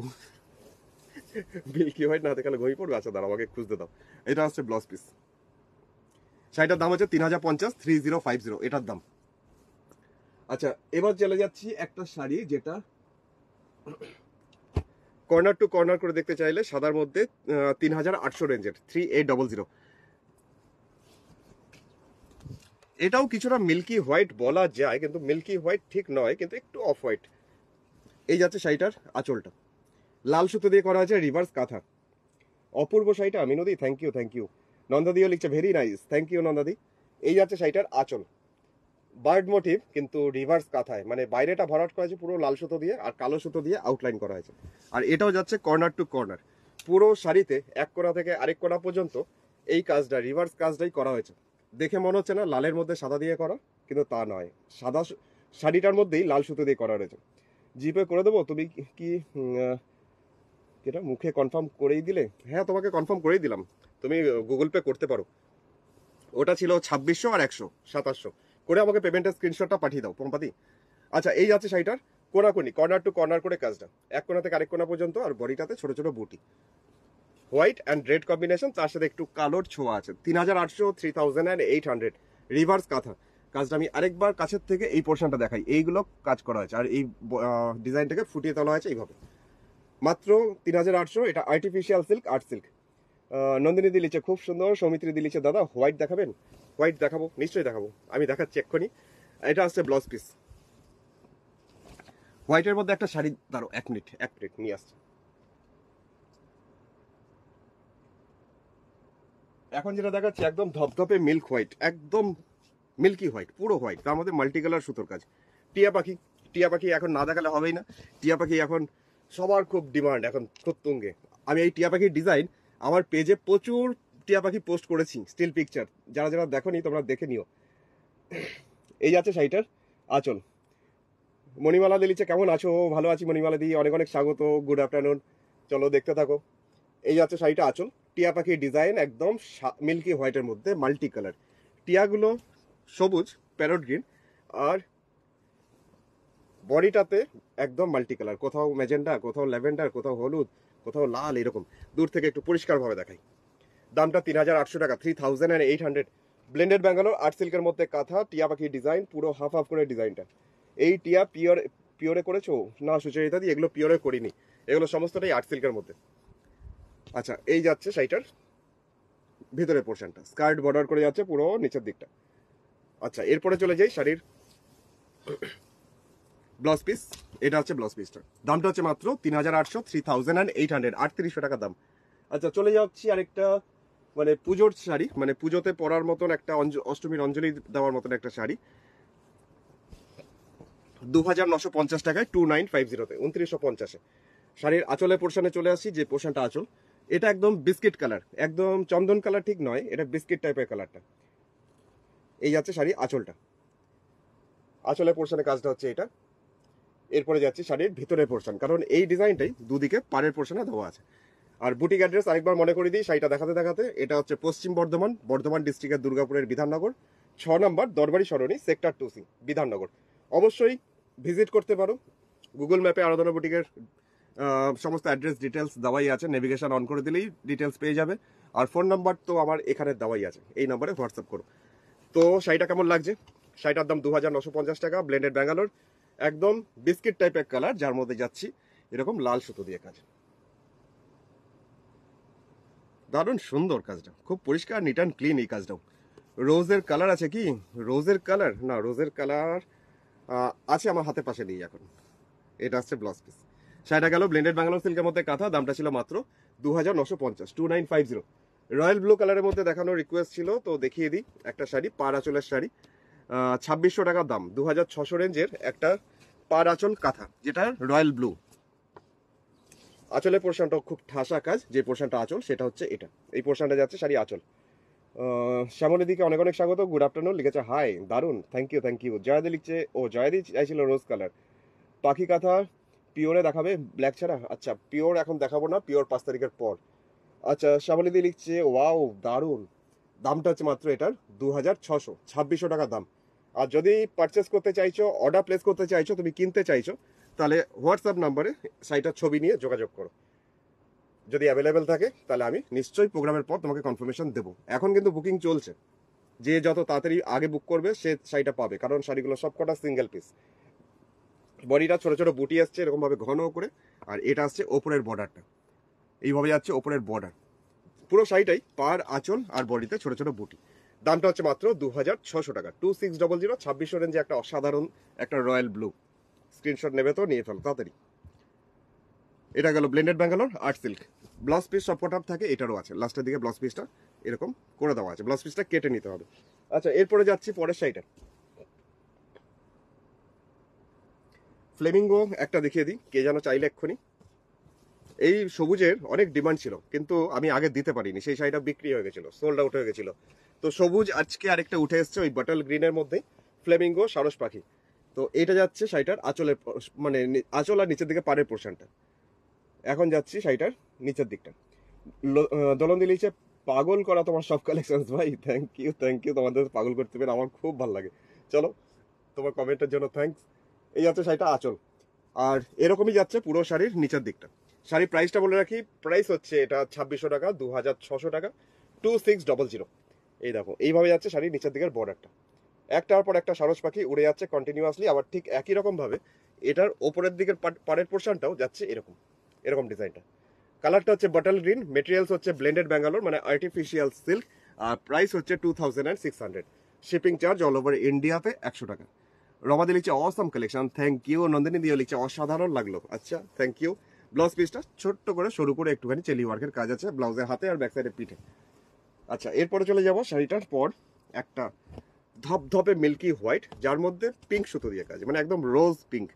মিল্কি হোয়াইট না দেখালে ঘুমিয়ে পড়বে। আচ্ছা দাঁড়াও আমাকে খুঁজতে দাও। এটা হচ্ছে ব্লাউজ পিস। শাড়িটার দাম হচ্ছে 3050, 3050 এটার দাম। আচ্ছা এবার চলে যাচ্ছি একটা শাড়ি যেটা কর্নার টু কর্নার করে দেখতে চাইলে সাদার মধ্যে 3800 রেঞ্জের 3800। এটাও কিছুটা মিল্কি হোয়াইট বলা যায়, কিন্তু মিল্কি হোয়াইট ঠিক নয়, কিন্তু একটু অফ হোয়াইট। এই যাচ্ছে শাড়িটার আঁচলটা, লাল সুতো দিয়ে করা হয়েছে রিভার্স কাঁথা। অপূর্ব শাড়িটা মিনদি, থ্যাংক ইউ থ্যাংক ইউ। নন্দাদিও লিখছে ভেরি নাইস, থ্যাংক ইউ নন্দাদি। এই যাচ্ছে শাড়িটার আঁচল, বার্ড মোটিভ কিন্তু রিভার্স কাঁথায়, মানে বাইরেটা ভরাট করা হয়েছে পুরো লাল সুতো দিয়ে আর কালো সুতো দিয়ে আউটলাইন করা হয়েছে। আর এটাও যাচ্ছে কর্নার টু কর্নার, পুরো শাড়িতে এক কোণা থেকে আরেক কোণা পর্যন্ত এই কাজটা রিভার্স কাজটাই করা হয়েছে। দেখে মনে হচ্ছে না লালের মধ্যে সাদা দিয়ে করা, কিন্তু তা নয়, সাদা শাড়িটার মধ্যেই লাল সুতো দিয়ে করা রয়েছে। জিপে করে দেবো, তুমি কি এটা মুখে কনফার্ম করেই দিলে? হ্যাঁ তোমাকে কনফার্ম করেই দিলাম, তুমি গুগল পে করতে পারো। ওটা ছিল 2600 আর 100 2700 করে আমাকে পেমেন্টের স্ক্রিনশটটা পাঠিয়ে দাও পম্পাদি। আচ্ছা এই যাচ্ছে শাড়িটার কোনাকুনি, কর্নার টু কর্নার করে কাজটা, এক কোণা থেকে আরেক কোণা পর্যন্ত। আর বডিটাতে ছোট ছোট বুটি, হোয়াইট অ্যান্ড রেড কম্বিনেশন, তার সাথে একটু কালোর ছোঁয়া আছে। 3800, 3800 রিভার্স কাঁথা। কাজটা আমি আরেকবার কাছের থেকে এই পোর্শনটা দেখাই, এইগুলো কাজ করা হয়েছে। আর এই ডিজাইনটাকে ফুটিয়ে তোলা হয়েছে এইভাবে, মাত্র 3800। এটা artificial silk, art silk. Nandini দিলিছে খুব সুন্দর। সৌমিত্রী দিলিছে দাদা হোয়াইট দেখাবেন? হোয়াইট দেখাবো, নিশ্চয়ই দেখাবো, আমি দেখাচ্ছি এক্ষুনি। এটা হচ্ছে ব্লাউজ পিস, হোয়াইটের মধ্যে একটা শাড়ি। দাঁড়ো এক মিনিট নিয়ে আসছে। এখন যেটা দেখাচ্ছি একদম ধপধপে মিল্ক হোয়াইট, একদম মিল্কি হোয়াইট, পুরো হোয়াইট, তার মধ্যে মাল্টি কালার সুতোর কাজ। টিয়া পাখি, টিয়া পাখি এখন না দেখালে হবেই না। টিয়া পাখি এখন সবার খুব ডিমান্ড, এখন খুব তুঙ্গে। আমি এই টিয়া পাখির ডিজাইন আমার পেজে প্রচুর টিয়া পাখি পোস্ট করেছি, স্টিল পিকচার, যারা যারা দেখোনি তোমরা দেখে নিও। এই আছে শাড়িটার আঁচল। মণিমালা দিলিছে কেমন আছো? ভালো আছি মণিমালা দি, অনেক অনেক স্বাগত, গুড আফটারনুন। চলো দেখতে থাকো। এই আছে শাড়িটা আঁচল, টিয়া পাখির ডিজাইন, একদম মিল্কি হোয়াইটের মধ্যে মাল্টি কালার। টিয়াগুলো সবুজ প্যারট গ্রিন, আর বডিটাতে একদম মাল্টি কালার, কোথাও ম্যাজেন্ডা, কোথাও ল্যাভেন্ডার, কোথাও হলুদ, কোথাও লাল, এরকম। দূর থেকে একটু পরিষ্কারভাবে দেখাই। দামটা 3800 টাকা, 3800। ব্লেন্ডেড ব্যাঙ্গালোর আর্ট সিল্কের মধ্যে কাঁথা, টিয়া পাখির ডিজাইন, পুরো হাফ হাফ করে ডিজাইনটা। এই টিয়া পিওরে করেছো? না সুচরিতা দি, এগুলো পিওরে করিনি, এগুলো সমস্তটাই আর্ট সিল্কের মধ্যে। আচ্ছা এই যাচ্ছে শাড়িটার ভিতরের পোর্শনটা, স্কার্ট বর্ডার করে যাচ্ছে পুরো নিচের দিকটা। আচ্ছা এরপরে চলে যাই শাড়ির ব্লাউজ পিস। এটা হচ্ছে ব্লাউজ পিসটা, দামটা হচ্ছে মাত্র 3800, 3800, 3800 টাকা দাম। আচ্ছা চলে যাচ্ছি আরেকটা, মানে পুজোর শাড়ি, মানে পুজোতে পরার মতন একটা অষ্টমীর অঞ্জলি দেওয়ার মতন একটা শাড়ি। 2950 টাকায়, 2950-তে, 2950-এ। শাড়ির আঁচলের পোর্শনে চলে আসি, যে পোর্শনটা আঁচল, এটা একদম বিস্কিট কালার, একদম চন্দন কালার ঠিক নয়, এটা বিস্কিট টাইপের কালারটা। এই যাচ্ছে শাড়ি আঁচলটা, আঁচলের পোর্শনে কাজটা হচ্ছে এটা। এরপরে যাচ্ছি শাড়ির ভিতরের পোর্শন, কারণ এই ডিজাইনটাই দুদিকে পাড়ের পোর্শনে দেওয়া আছে। আর বুটিক অ্যাড্রেস আরেকবার মনে করে দিই শাড়িটা দেখাতে দেখাতে, এটা হচ্ছে পশ্চিম বর্ধমান, বর্ধমান ডিস্ট্রিক্টের দুর্গাপুরের বিধাননগর 6 নম্বর দরবারি সরণি, সেক্টর 2C, বিধাননগর। অবশ্যই ভিজিট করতে পারো। গুগল ম্যাপে আরাধনা বুটিকের সমস্ত অ্যাড্রেস ডিটেলস দেওয়াই আছে, নেভিগেশন অন করে দিলেই ডিটেলস পেয়ে যাবে। আর ফোন নাম্বার তো আমার এখানে দেওয়াই আছে, এই নম্বরে হোয়াটসঅ্যাপ করো। তো শাড়িটা কেমন লাগছে? শাড়িটার দাম 2950 টাকা, ব্লেন্ডেড ব্যাঙ্গালোর, একদম বিস্কিট টাইপের কালার, যার মধ্যে যাচ্ছি এরকম লাল সুতো দিয়ে কাজ। দারুণ সুন্দর কাজটা, খুব পরিষ্কার, নিট অ্যান্ড ক্লিন এই কাজটাও। রোজের কালার আছে কি? রোজের কালার না, রোজের কালার আছে আমার হাতের পাশে নেই এখন। এটা আসছে ব্লাউজ পিস। শাড়িটা গেল ব্লেন্ডেড ব্যাঙ্গালোর সিল্কের মধ্যে কাঁথা, দামটা ছিল মাত্র 2950, 2950। রয়্যাল ব্লু কালারের মধ্যে দেখানোর রিকোয়েস্ট ছিল, তো দেখিয়ে দিই একটা শাড়ি, পাড় আঁচলের শাড়ি, 2600 টাকার দাম, 2600 রেঞ্জের একটা পাড় আঁচল কাঁথা, যেটা রয়্যাল ব্লু। আঁচলের পোর্শনটাও খুব ঠাসা কাজ, যে পোর্শনটা আঁচল সেটা হচ্ছে এটা, এই পোর্শনটা যাচ্ছে শাড়ি আঁচল। শ্যামলের দিকে অনেক অনেক স্বাগত, গুড আফটারনুন লিখেছে, হাই দারুন, থ্যাংক ইউ থ্যাংক ইউ। জয়াদি লিখছে, ও জয়াদি চাইছিল রোজ কালার। পাখি কাঁথা পিওরে দেখাবে ব্ল্যাক ছাড়া? আচ্ছা, পিওর এখন দেখাবো না, পিওর 5 তারিখের পর। আচ্ছা, শ্যামলিদি লিখছে, ওয়াও দারুন, দামটা হচ্ছে মাত্র এটার 2600, 2600 টাকা দাম। আর যদি পারচেস করতে চাইছো, অর্ডার প্লেস করতে চাইছো, তুমি কিনতে চাইছো, তাহলে হোয়াটসঅ্যাপ নাম্বারে শাড়িটার ছবি নিয়ে যোগাযোগ করো। যদি অ্যাভেলেবেল থাকে তাহলে আমি নিশ্চয়ই প্রোগ্রামের পর তোমাকে কনফার্মেশন দেবো। এখন কিন্তু বুকিং চলছে, যে যত তাড়াতাড়ি আগে বুক করবে সে শাড়িটা পাবে, কারণ শাড়িগুলো সবকটা সিঙ্গেল পিস। বডিটা ছোট ছোট বুটি আসছে এরকম ভাবে ঘন করে, আর এটা আসছে ওপরের বর্ডারটা, এইভাবে যাচ্ছে ওপরের বর্ডার। পুরো শাড়িটাই পার আঁচল আর বডিতে ছোট ছোট বুটি। দামটা হচ্ছে মাত্র 2600 টাকা, 2600, 2600 রেঞ্জে একটা অসাধারণ একটা রয়্যাল ব্লু। স্ক্রিনশট নেবে তো নিয়ে ফেলো তাড়াতাড়ি। এটা গেল blended Bangalore art silk. Blouse piece সবকটা থাকে, এটারও আছে, লাস্টের দিকে ব্লাউজ পিসটা এরকম করে দেওয়া আছে, ব্লাউজ পিসটা কেটে নিতে হবে। আচ্ছা, এরপরে যাচ্ছি পরের শাড়িটা। ফ্লেমিঙ্গো একটা দেখিয়ে দিই, কে যেন চাইলে এক্ষুনি। এই সবুজের অনেক ডিমান্ড ছিল, কিন্তু আমি আগে দিতে পারিনি, সেই শাড়িটা বিক্রি হয়ে গেছিল, সোল্ড আউট হয়ে গেছিল। তো সবুজ আজকে আরেকটা উঠে এসছে ওই বটল গ্রিনের মধ্যে, ফ্লেমিঙ্গো সারস পাখি। তো এটা যাচ্ছে শাড়িটার আঁচলের, মানে আঁচল আর নিচের দিকে পাড়ের পোর্শনটা। এখন যাচ্ছি শাড়িটার নিচের দিকটা। দোলন দিলিছে, পাগল করা তোমার সব কালেকশন ভাই, থ্যাংক ইউ থ্যাংক ইউ, তোমাদের পাগল করতে পেরে আমার খুব ভালো লাগে। চলো, তোমার কমেন্টের জন্য থ্যাঙ্কস। এই যাচ্ছে শাড়িটা আঁচল, আর এরকমই যাচ্ছে পুরো শাড়ির নিচের দিকটা। শাড়ির প্রাইসটা বলে রাখি, প্রাইস হচ্ছে এটা 2600 টাকা, 2600 টাকা, 2600। এই দেখো এইভাবে যাচ্ছে শাড়ির নিচের দিকের বর্ডারটা, একটার পর একটা সারস পাখি উড়ে যাচ্ছে কন্টিনিউয়াসলি। আবার ঠিক একই রকম ভাবে এটার ওপরের দিকের পাড়ের পোর্শনটাও যাচ্ছে এরকম, এরকম ডিজাইনটা। কালারটা হচ্ছে বটল গ্রিন, মেটেরিয়ালস হচ্ছে ব্লেন্ডেড ব্যাঙ্গালোর, মানে আর্টিফিশিয়াল সিল্ক। আর প্রাইস হচ্ছে 2600। শিপিং চার্জ অল ওভার ইন্ডিয়াতে 100 টাকা। রমাদি লিখছে awesome collection, thank you. Nandini দিও লিখছে অসাধারণ লাগলো, আচ্ছা থ্যাংক ইউ। ব্লাউজ পিসটা ছোট্ট করে সরু করে একটুখানি চেলি ওয়ার্কের কাজ আছে ব্লাউজের হাতে আর ব্যাক সাইডে পিঠে। আচ্ছা, এরপরে চলে যাব শাড়িটার পর একটা ধপধপে মিল্কি হোয়াইট, যার মধ্যে পিঙ্ক সুতো দিয়ে কাজ, মানে একদম রোজ পিঙ্ক।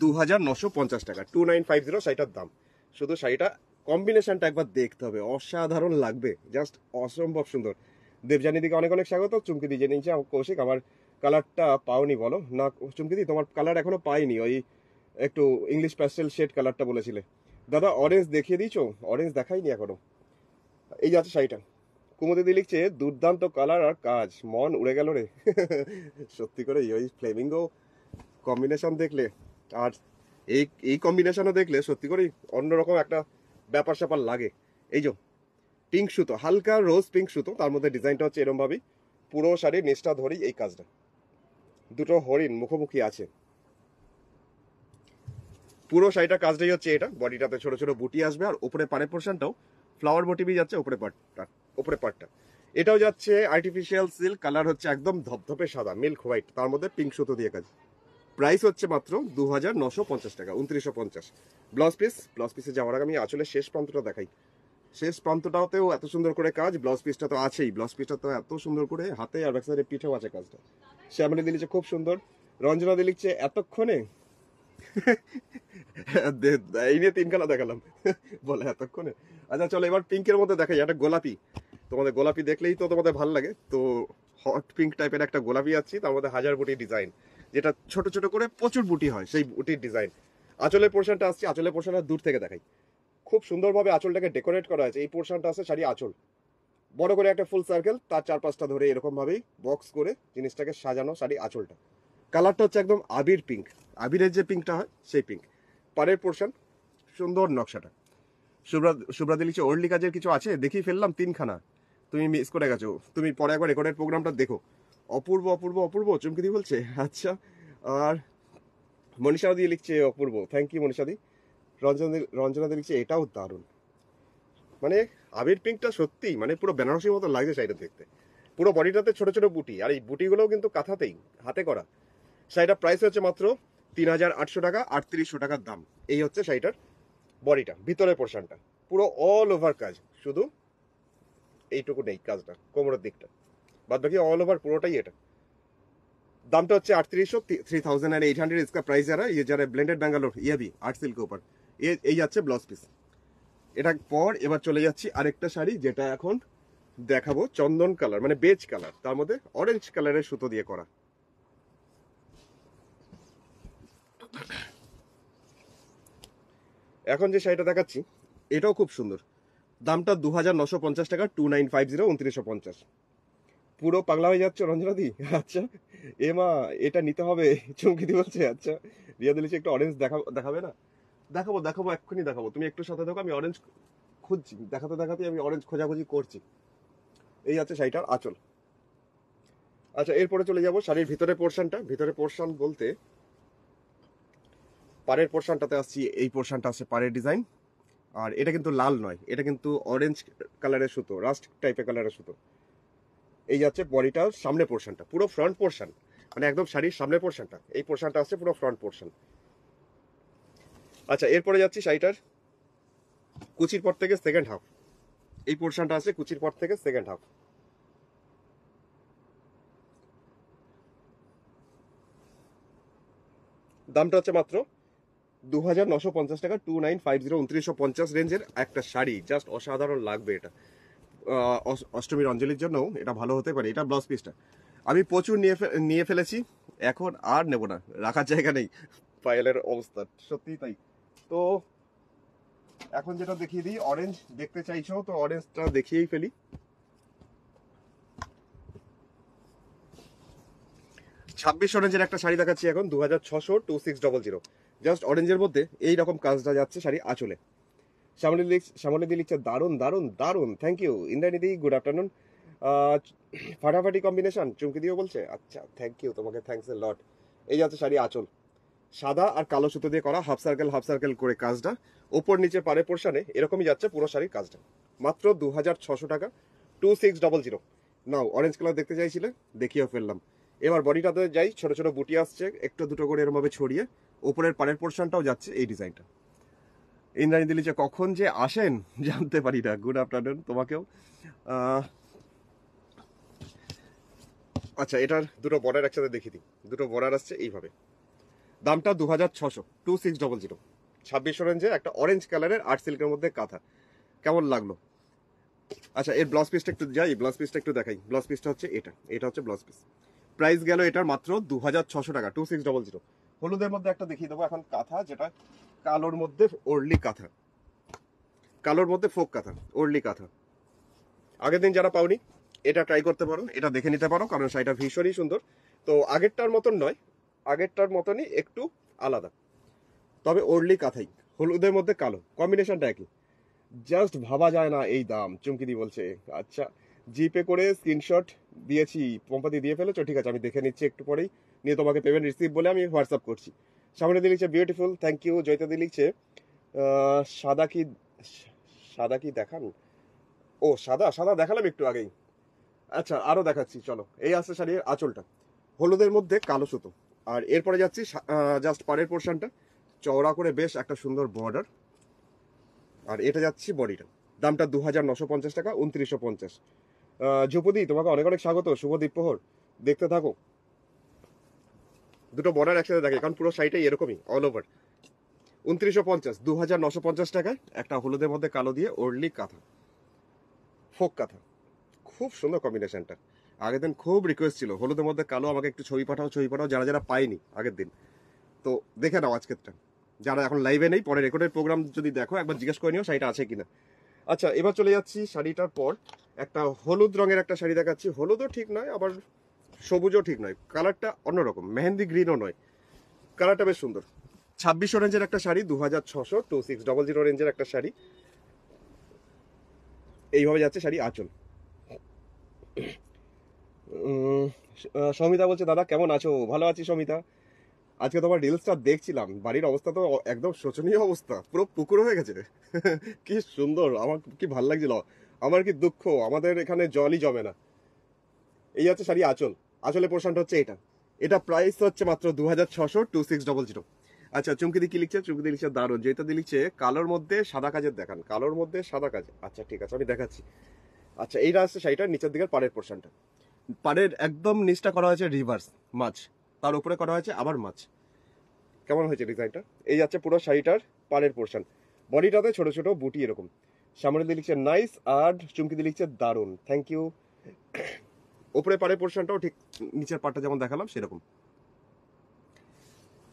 2950 টাকা, 2950 শাড়িটার দাম। শুধু শাড়িটা কম্বিনেশনটা একবার দেখতে হবে, অসাধারণ লাগবে, জাস্ট অসম্ভব সুন্দর। দেবজানি দিকে অনেক অনেক স্বাগত। চুমকি দি জেনে নিচ্ছে কৌশিক, আমার কালারটা পাওনি বলো না? চুমকি দি, তোমার কালার এখনো পাইনি, ওই একটু ইংলিশ প্যাস্টেল শেড কালারটা বলেছিলে। দাদা অরেঞ্জ দেখিয়ে দিয়েছো? অরেঞ্জ দেখাইনি এখনো। এই যাচ্ছে শাড়িটা। কুমুদিদি লিখছে, দুর্দান্ত কালার আর কাজ, মন উড়ে গেল রে। সত্যি করে ওই ফ্লেমিঙ্গো কম্বিনেশন দেখলে, আর এই এই কম্বিনেশনও দেখলে সত্যি করেই অন্যরকম একটা ব্যাপার স্যাপার লাগে। এই যে পিঙ্ক সুতো, হালকা রোজ পিঙ্ক সুতো, তার মধ্যে ডিজাইনটা হচ্ছে এরম ভাবেই, পুরো শাড়ির নিচটা ধরেই এই কাজটা। দুটো হরিণ মুখোমুখি আছে, পুরো শাড়িটা কাজটাই হচ্ছে এটা। বডিটাতে ছোট ছোট বুটি আসবে, আর উপরে পাড়ের পোর্শনটাও ফ্লাওয়ার মোটিভই যাচ্ছে উপরে পার্টটা। এটাও যাচ্ছে আর্টিফিশিয়াল সিল্ক, কালার হচ্ছে একদম ধপধপে সাদা মিল্ক হোয়াইট, তার মধ্যে পিঙ্ক সুতো দিয়ে কাজ। প্রাইস হচ্ছে মাত্র 2950 টাকা, 2950। ব্লাউজ পিসে যাওয়ার আগে আমি আসলে শেষ প্রান্তটা দেখাই। শেষ প্রান্তটাতেও এত সুন্দর করে কাজ, ব্লাউজ পিসটা তো আছেই, ব্লাউজ পিসটা তো এত সুন্দর করে হাতে আর ব্যাক সাইডে পিঠেও আছে কাজটা। শ্যামলি দিলিছে খুব সুন্দর। রঞ্জনা দি লিখছে এতক্ষণে এই নিয়ে 3 খানা দেখালাম বলে এতক্ষণে। আচ্ছা চলো, এবার পিঙ্কের মধ্যে দেখাই একটা গোলাপি। তোমাদের গোলাপি দেখলেই তো তোমাদের ভালো লাগে, তো হট পিঙ্ক টাইপের একটা গোলাপি আছে, তার মধ্যে হাজার বুটি ডিজাইন। যেটা ছোট ছোট করে প্রচুর বুটি হয়, সেই বুটির ডিজাইন। আঁচলের পোর্শনটা আসছে, আঁচলের পোর্শনটা দূর থেকে দেখাই। খুব সুন্দরভাবে আঁচলটাকে ডেকোরেট করা হয়েছে। এই পোর্শনটা আছে শাড়ি আঁচল, বড় করে একটা ফুল সার্কেল, তার চারপাশটা ধরে এরকম ভাবেই বক্স করে জিনিসটাকে সাজানো শাড়ি আঁচলটা। কালারটা হচ্ছে একদম আবির পিঙ্ক, আবিরের যে পিঙ্কটা হয় সেই পিঙ্ক। পাড়ের পোর্শন, সুন্দর নকশাটা। শুভ্রাদি লিখছে ওর্লি কাজের কিছু আছে, দেখিয়ে ফেললাম 3খানা, তুমি মিস করে গেছো, তুমি পরে একবার রেকর্ডের প্রোগ্রামটা দেখো। অপূর্ব অপূর্ব অপূর্ব চুমকিদি বলছে, আচ্ছা। আর মনীষাদি লিখছে অপূর্ব, থ্যাংক ইউ মনীষাদি। রঞ্জনাদি লিখছে এটাও দারুণ। মানে আবির পিঙ্কটা সত্যি মানে পুরো বেনারসির মতো লাগছে শাড়িটা দেখতে। পুরো বডিটাতে ছোট ছোট বুটি, আর এই বুটিগুলোও কিন্তু কাঁথাতেই হাতে করা। শাড়িটার প্রাইস হচ্ছে মাত্র 3800 টাকা, 3800 টাকার দাম। এই হচ্ছে শাড়িটার বডিটা, ভিতরের পোর্শনটা পুরো অল ওভার কাজ, শুধু এইটুকু নেই কাজটা কোমরের দিকটা, বাদ বাকি অল ওভার পুরোটাই এটা। दामটা হচ্ছে 3800 इसका प्राइस जा रहा है। ये जा रहा है ब्लेंडेड बैंगलोर, ये भी आर्ट सिल्क के ऊपर। এই যাচ্ছে ব্লাউজ পিস। এটা পর এবার চলে যাচ্ছি আরেকটা শাড়ি, যেটা এখন দেখাবো চন্দন কালার মানে বেজ কালার, তার মধ্যে অরেঞ্জ কালারের সুতো দিয়ে করা। এখন যে শাড়িটা দেখাচ্ছি এটাও খুব সুন্দর। দামটা 2950 টাকা, 2950, 2950। পুরো পাগলা হয়ে যাচ্ছে রঞ্জনাদি, আচ্ছা এমা এটা নিতে হবে চমকিদি বলছে। আচ্ছা রিয়া দিলিছে একটু অরেঞ্জ দেখাবে না? দেখাবো দেখাবো, এক্ষুনি দেখাবো, তুমি একটু সাথে দেখো, আমি অরেঞ্জ খুঁজছি, দেখাতে দেখাতে আমি অরেঞ্জ খোঁজাখুঁজি করছি। এই আছে শাড়িটার আঁচল। আচ্ছা এরপরে চলে যাবো শাড়ির ভিতরে পোর্শনটা। ভিতরে পোর্শন বলতে পাড়ের পোর্শনটাতে আসছি, এই পোর্শনটা আছে পাড়ের ডিজাইন। আর এটা কিন্তু লাল নয়, এটা কিন্তু অরেঞ্জ কালারের সুতো, রাস্ট টাইপের কালারের সুতো। এই যাচ্ছে বডিটার সামনে পোর্শনটা, পুরো ফ্রন্ট পোর্শন, মানে একদম শাড়ির সামনে পোর্শনটা, এই পোর্শনটা আছে পুরো ফ্রন্ট পোর্শন। আচ্ছা এরপরে যাচ্ছি শাড়িটার কুচির পর থেকে সেকেন্ড হাফ। এই পোর্শনটা আছে কুচির পর থেকে সেকেন্ড হাফ। দামটা হচ্ছে মাত্র 2950 টাকা, 2950, 2950 রেঞ্জের একটা শাড়ি। জাস্ট অসাধারণ লাগবে এটা। অষ্টমীর অঞ্জলির জন্য এটা ভালো হতে পারে। এটা ব্লাউজ পিসটা আমি প্রচুর নিয়ে ফেলেছি, এখন আর নেব না, রাখার জায়গা নেই পায়েলের অবস্থা, সত্যি তাই। তো এখন যেটা দেখিয়ে দিই, অরেঞ্জ দেখতে চাইছো তো অরেঞ্জটা দেখিয়েই ফেলি। ছাব্বিশ অরেঞ্জের একটা শাড়ি দেখাচ্ছি এখন, 2600, 2600। জাস্ট অরেঞ্জের মধ্যে এইরকম কাজটা যাচ্ছে শাড়ি আঁচলে। শ্যামলী লিখছে দারুন দারুন দারুন, থ্যাংক ইউ। ইন্দ্রাণীদি গুড আফটারনুন। ফাটাফাটি কম্বিনেশন চুমকি দিও বলছে, আচ্ছা থ্যাংক ইউ তোমাকে, থ্যাংকস এ লট। এই যাচ্ছে শাড়ি আঁচল, সাদা আর কালো সুতো দিয়ে করা, হাফ সার্কেল করে কাজটা। ওপর নিচে পাড়ে পোর্শনে এরকমই যাচ্ছে পুরো শাড়ির কাজটা। মাত্র 2600 টাকা, 2600। নাও অরেঞ্জ কালার দেখতে চাইছিলে, দেখিয়েও ফেললাম। এবার বডিটাতে যাই, ছোট ছোট বুটি আসছে একটু দুটো করে এরম ভাবে ছড়িয়ে, ওপরের পাড়ের পোর্শনটাও যাচ্ছে এই ডিজাইনটা। ইন্দ্রাণী দিলিছে কখন যে আসেন জানতে পারি না, গুড আফটারনুন তোমাকেও। আচ্ছা এটার দুটো বর্ডার একসাথে দেখিয়ে দিই, দুটো বর্ডার আসছে এইভাবে। দামটা 2600, 2600। 2600 রেঞ্জে একটা অরেঞ্জ কালারের আর্ট সিল্কের মধ্যে কাঁথা, কেমন লাগলো? আচ্ছা এর ব্লাউজ পিসটা একটু যাই, ব্লাউজ পিসটা একটু দেখাই। ব্লাউজ পিসটা হচ্ছে এটা হচ্ছে ব্লাউজ পিস। প্রাইস গেল এটার মাত্র 2600 টাকা, 2600। হলুদের মধ্যে একটা দেখিয়ে দেবো এখন কাঁথা, যেটা কালোর মধ্যে ওরলি কাঁথা, কালোর মধ্যে ফোক কাঁথা, ওরলি কাঁথা। আগের দিন যারা পাওনি এটা ট্রাই করতে পারো, এটা দেখে নিতে পারো, কারণ শাড়িটা ভীষণই সুন্দর। তো আগেরটার মতন নয়, আগেরটার মতনই একটু আলাদা, তবে ওরলি কাঁথাই, হলুদের মধ্যে কালো, কম্বিনেশনটা একই। জাস্ট ভাবা যায় না এই দাম, চুমকিদি বলছে। আচ্ছা জিপে করে স্ক্রিনশট দিয়েছি, পম্পাদি দিয়ে ফেলেছো, ঠিক আছে আমি দেখে নিচ্ছি একটু পরেই, নিয়ে তোমাকে পেমেন্ট রিসিভ বলে আমি হোয়াটসঅ্যাপ করছি। সামনে দিয়ে লিখছে বিউটিফুল, থ্যাংক ইউ। জয়িতাদি লিখছে সাদা কি, সাদা কি দেখান? ও সাদা, সাদা দেখালাম একটু আগেই। আচ্ছা আরো দেখাচ্ছি চলো। এই আসছে শাড়ির আঁচলটা, হলুদের মধ্যে কালো সুতো। আর এরপরে যাচ্ছি জাস্ট পাড়ের পোর্শনটা, চওড়া করে বেশ একটা সুন্দর বর্ডার। আর এটা যাচ্ছি বডিটা, দামটা 2950 টাকা, 2950। ধ্রুপদী তোমাকে অনেক অনেক স্বাগত, শুভ দ্বীপ্রহর, দেখতে থাকো। দুটো বর্ডার একসাথে দেখে, কারণ পুরো শাড়িটাই এরকমই অল ওভার। 2950, 2950 টাকায় একটা হলুদের মধ্যে কালো দিয়ে ওরলি কাঁথা, ফোক কাঁথা, খুব সুন্দর কম্বিনেশনটা। আগের দিন খুব রিকোয়েস্ট ছিল হলুদের মধ্যে কালো, আমাকে একটু ছবি পাঠাও ছবি পাঠাও, যারা যারা পাইনি আগের দিন। তো দেখে নাও আজকেরটা, যারা এখন লাইভে নেই পরে রেকর্ডের প্রোগ্রাম যদি দেখো একবার জিজ্ঞেস করে নিও শাড়িটা আছে কিনা। আচ্ছা এবার চলে যাচ্ছি শাড়িটার পর একটা হলুদ রঙের একটা শাড়ি দেখাচ্ছি। হলুদও ঠিক নয় আবার সবুজও ঠিক নয়, কালারটা অন্যরকম, মেহেন্দি গ্রিনও নয়, কালারটা বেশ সুন্দর। 2600 রেঞ্জের একটা শাড়ি, 2600 2600 রেঞ্জের একটা শাড়ি। এইভাবে যাচ্ছে শাড়ি আঁচল। সমিতা বলছে দাদা কেমন আছো? ভালো আছি সমিতা। আজকে তোমার রিলসটা দেখছিলাম, বাড়ির অবস্থা তো একদম শোচনীয় অবস্থা, পুরো পুকুর হয়ে গেছে। কি সুন্দর, আমার কি ভাল লাগছিল। আমার কি দুঃখ, আমাদের এখানে জলই জমে না। এই হচ্ছে শাড়ি আঁচল, আঁচলের পোর্শনটা হচ্ছে এটা। এটা প্রাইস হচ্ছে মাত্র 2600 2600। আচ্ছা চুমকিদি কি লিখছে? চুমকিদি লিখছে দারুণ, যেটা দিয়ে লিখছে কালোর মধ্যে সাদা কাজের দেখান, কালোর মধ্যে সাদা কাজ। আচ্ছা ঠিক আছে আমি দেখাচ্ছি। আচ্ছা এইটা হচ্ছে শাড়িটার নিচের দিকের পাড়ের পোর্শনটা, পাড়ের একদম নিচটা করা হয়েছে রিভার্স মাছ, তার উপরে করা হয়েছে আবার মাছ। কেমন হয়েছে ডিজাইনটা? এই যাচ্ছে পুরো শাড়িটার পাড়ের পোর্শন, বডিটাতে ছোট ছোট বুটি এরকম। সামনে দিয়ে লিখছে নাইস, আর চুমকি দিয়ে লিখছে দারুণ, থ্যাংক ইউ। ওপরে পাড়ের পোর্শনটাও ঠিক নিচের পাড়টা যেমন দেখালাম সেরকম।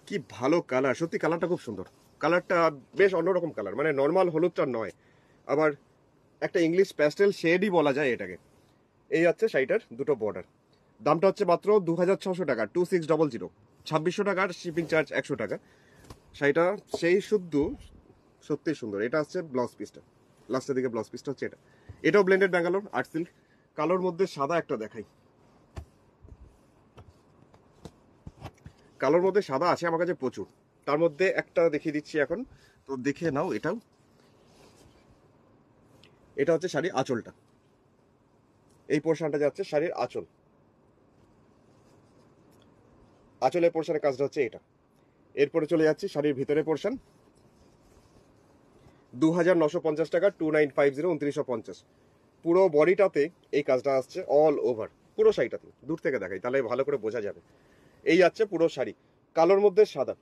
কি ভালো কালার, সত্যি কালারটা খুব সুন্দর, কালারটা বেশ অন্যরকম কালার, মানে নর্মাল হলুদটা নয়, আবার একটা ইংলিশ প্যাস্টেল শেডই বলা যায় এটাকে। এই হচ্ছে শাড়িটার দুটো বর্ডার। দামটা হচ্ছে মাত্র 2600 টাকা, 2600, 2600 টাকার শিপিং চার্জ 100 টাকা। শাড়িটা সেই শুদ্ধ, সত্যি সুন্দর। এটা হচ্ছে ব্লাউজ পিসটা, লাস্টের দিকে ব্লাউজ পিসটা হচ্ছে এটা। এটাও ব্লেন্ডেড ব্যাঙ্গালোর আর্ট সিল্ক, কালোর মধ্যে সাদা একটা দেখাই। কালোর মধ্যে সাদা আছে আমার কাছে প্রচুর, তার মধ্যে একটা দেখিয়ে দিচ্ছি এখন, তো দেখে নাও। এটাও, এটা হচ্ছে শাড়ির আঁচলটা, এই পোর্শনটা যাচ্ছে শাড়ির আঁচল, আঁচলের পোর্শনের কাজটা হচ্ছে এটা। এরপরে চলে যাচ্ছি শাড়ির ভিতরে পোর্শন, 2950 টাকা, 2950 2950। পুরো বডিটাতে এই কাজটা আসছে অল ওভার, পুরো শাড়িটাতে। দূর থেকে দেখাই তাহলে ভালো করে বোঝা যাবে। এই যাচ্ছে পুরো শাড়ি কালোর মধ্যে সাদা।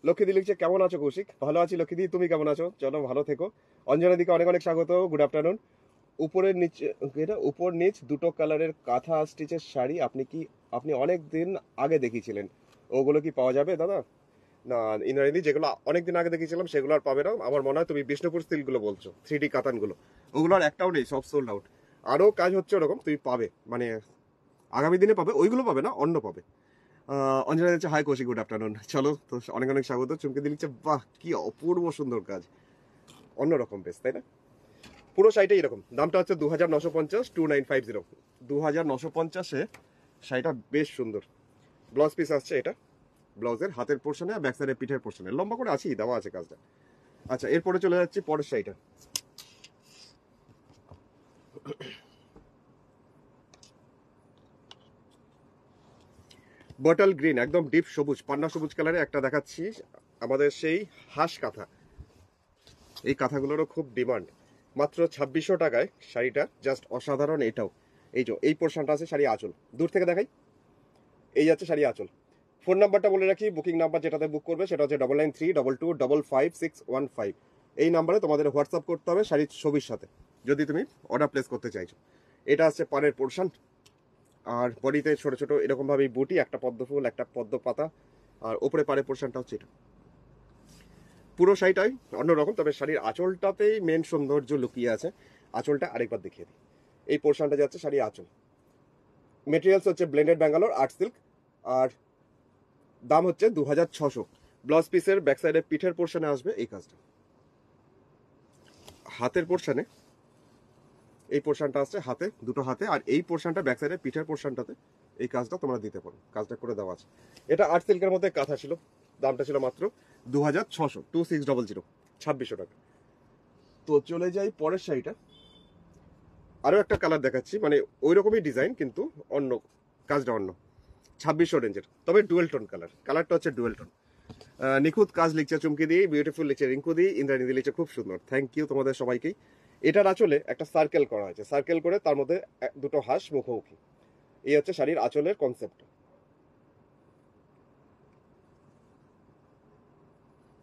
লক্ষ্মীদি লিখছে কেমন আছো কৌশিক? ভালো আছি লক্ষ্মীদি, তুমি কেমন আছো? চলো ভালো থেকো। অঞ্জনা দিকে অনেক অনেক স্বাগত, গুড আফটারনুন। উপরের নিচে এটা উপর নিচ দুটো কালারের কাঁথা স্টিচের শাড়ি আপনি অনেক দিন আগে দেখিয়েছিলেন, ওগুলো কি পাওয়া যাবে দাদা? না ইন্দ্রাণীদি, যেগুলো অনেকদিন আগে দেখিয়েছিলাম সেগুলো আর পাবে না। আমার মনে হয় তুমি বিষ্ণুপুর সিল্কগুলো বলছো, 3D কাতানগুলো, ওগুলো আর একটাও নেই, সব সোল্ড আউট। আরও কাজ হচ্ছে ওরকম, তুমি পাবে, মানে আগামী দিনে পাবে, ওইগুলো পাবে না, অন্য পাবে। অঞ্জনা দিচ্ছে হাই কৌশিক, গুড আফটারনুন। চলো তো অনেক অনেক স্বাগত। চুমকে দিচ্ছে বাহ কি অপূর্ব সুন্দর কাজ, অন্যরকম বেশ, তাই না? পুরো শাড়িটা এরকম। দামটা হচ্ছে 2950 2950। 2950-এ শাড়িটা বেশ সুন্দর। ব্লাউজ পিস আসছে এটা, ব্লাউজের হাতের পোর্শনে আর ব্যাক সাইডের পিঠের পোর্শনে লম্বা করে আছেই, দেওয়া আছে কাজটা। আচ্ছা এরপরে চলে যাচ্ছি পরের শাড়িটা। বটল গ্রিন, একদম ডিপ সবুজ, পান্না সবুজ কালারে একটা দেখাচ্ছি, আমাদের সেই হাঁস কাঁথা। এই কাঁথাগুলোরও খুব ডিমান্ড। মাত্র 2600 টাকায় শাড়িটা জাস্ট অসাধারণ। এটাও এই যে এই পোর্শনটা আছে শাড়ি আঁচল, দূর থেকে দেখাই। এই যাচ্ছে শাড়ি আঁচল। ফোন নাম্বারটা বলে রাখি, বুকিং নাম্বার যেটাতে বুক করবে সেটা হচ্ছে 9932255615। এই নাম্বারে তোমাদের হোয়াটসঅ্যাপ করতে হবে শাড়ির ছবির সাথে, যদি তুমি অর্ডার প্লেস করতে চাইছো। এটা হচ্ছে পাড়ের পোর্শন, আর বডিতে ছোট ছোট এরকমভাবে বুটি, একটা পদ্ম ফুল একটা পদ্ম পাতা, আর ওপরে পাড়ের পোর্শনটা হচ্ছে এটা। পুরো শাড়িটাই অন্যরকম, তবে শাড়ির আঁচলটাতেই মেন সৌন্দর্য লুকিয়ে আছে। আঁচলটা আরেকবার দেখিয়ে দিই। এই পোর্শনটা যাচ্ছে শাড়ি আঁচল। মেটেরিয়ালস হচ্ছে ব্লেন্ডেড ব্যাঙ্গালোর আর্ট সিল্ক, আর দাম হচ্ছে 2600। ব্লাউজ পিসের ব্যাক সাইডে পিঠের পোর্শনে আসবে এই কাজটা, হাতের পোর্শনে এই পোর্শনটা আসছে হাতে, দুটো হাতে, আর এই পোর্শনটা ব্যাক সাইডে পিঠের পোর্শনটাতে এই কাজটা তোমরা দিতে পারো, কাজটা করে দেওয়া আছে। এটা আর্ট সিল্কের মধ্যে কাঁথা ছিল, দামটা ছিল মাত্র 2600 2600 2600 টাকা। তো চলে যাই পরের শাড়িটা। আরও একটা কালার দেখাচ্ছি, মানে ওই রকমই ডিজাইন কিন্তু অন্য, কাজটা অন্য। 2600 রেঞ্জের, তবে ডুয়েল টোন কালার, কালারটা হচ্ছে ডুয়েল টোন। নিখুঁত কাজ লিখছে চুমকি দি, বিউটিফুল লিখছে রিঙ্কু দি, ইন্দ্রাণী দি লিখছে খুব সুন্দর, থ্যাংক ইউ তোমাদের সবাইকেই। এটার আঁচলে একটা সার্কেল করা হয়েছে, সার্কেল করে তার মধ্যে দুটো হাঁস মুখোমুখি। এই হচ্ছে শাড়ির আঁচলের কনসেপ্ট।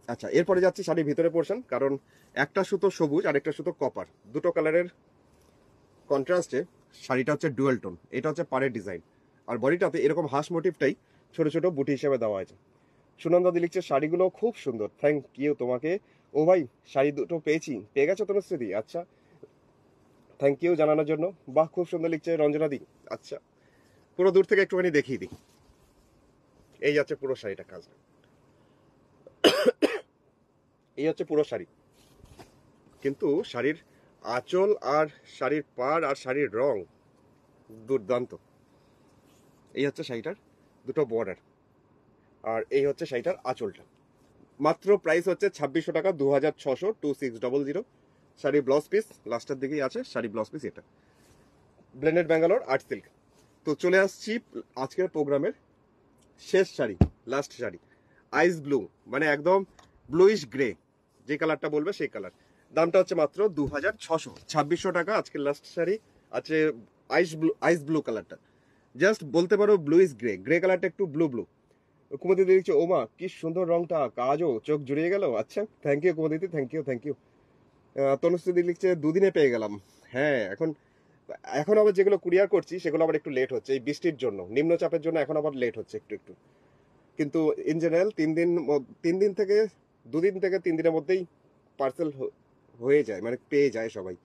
আচ্ছা এরপরে যাচ্ছি শাড়ির ভিতরে পোর্শন, কারণ একটা সুতো সবুজ আর একটা সুতো কপার, দুটো কালারের কন্ট্রাস্টে শাড়িটা হচ্ছে ডুয়েল টোন, এটা হচ্ছে পাড়ের ডিজাইন, আর বডিটাতে এরকম হাঁস মোটিভটাই ছোট ছোট বুটি হিসেবে দেওয়া হয়েছে। সুনন্দাদি লিখছে শাড়িগুলো খুব সুন্দর, থ্যাংক ইউ তোমাকে। ও ভাই, শাড়ি দুটো পেয়ে গেছো তনুশ্রীদি? আচ্ছা, থ্যাংক ইউ জানানোর জন্য। বাহ, খুব সুন্দর লিখছে রঞ্জনাদি। আচ্ছা, পুরো দূর থেকে একটুখানি দেখিয়ে দিই। এই যাচ্ছে পুরো শাড়িটা কাজ, এই হচ্ছে পুরো শাড়ি। কিন্তু শাড়ির আঁচল আর শাড়ির পাড় আর শাড়ির রং দুর্দান্ত। এই হচ্ছে শাড়িটার দুটো বর্ডার, আর এই হচ্ছে শাড়িটার আঁচলটা। মাত্র প্রাইস হচ্ছে 2600 টাকা, 2600, 2600। শাড়ি ব্লাউজ পিস লাস্টের দিকেই আছে, শাড়ি ব্লাউজ পিস এটা ব্লেন্ডেড ব্যাঙ্গালোর আর্ট সিল্ক। তো চলে আসছি আজকের প্রোগ্রামের শেষ শাড়ি, লাস্ট শাড়ি, আইস ব্লু, মানে একদম ব্লুইশ গ্রে, যে কালারটা বলবে সেই কালার। দামটা হচ্ছে মাত্র 2600, 2600 টাকা আজকের লাস্ট শাড়ি আছে। আইস ব্লু কালারটা জাস্ট বলতে পারো ব্লুইশ গ্রে, গ্রে কালারটা একটু ব্লু ব্লু। কুমুদিদি দেখছি, ওমা কি সুন্দর রংটা, কাজও চোখ জুড়িয়ে গেল। আচ্ছা, থ্যাংক ইউ কুমুদিদি, থ্যাংক ইউ থ্যাংক ইউ। তনুশ্রীদি লিখছে দুদিনে পেয়ে গেলাম। হ্যাঁ, এখন এখন আবার যেগুলো কুরিয়ার করছি সেগুলো আবার একটু লেট হচ্ছে, এই বৃষ্টির জন্য, নিম্নচাপের জন্য এখন আবার লেট হচ্ছে একটু একটু। কিন্তু ইন জেনারেল 3 দিন থেকে 2 দিন থেকে 3 দিনের মধ্যেই পার্সেল হয়ে যায়, মানে পেয়ে যায় সবাই।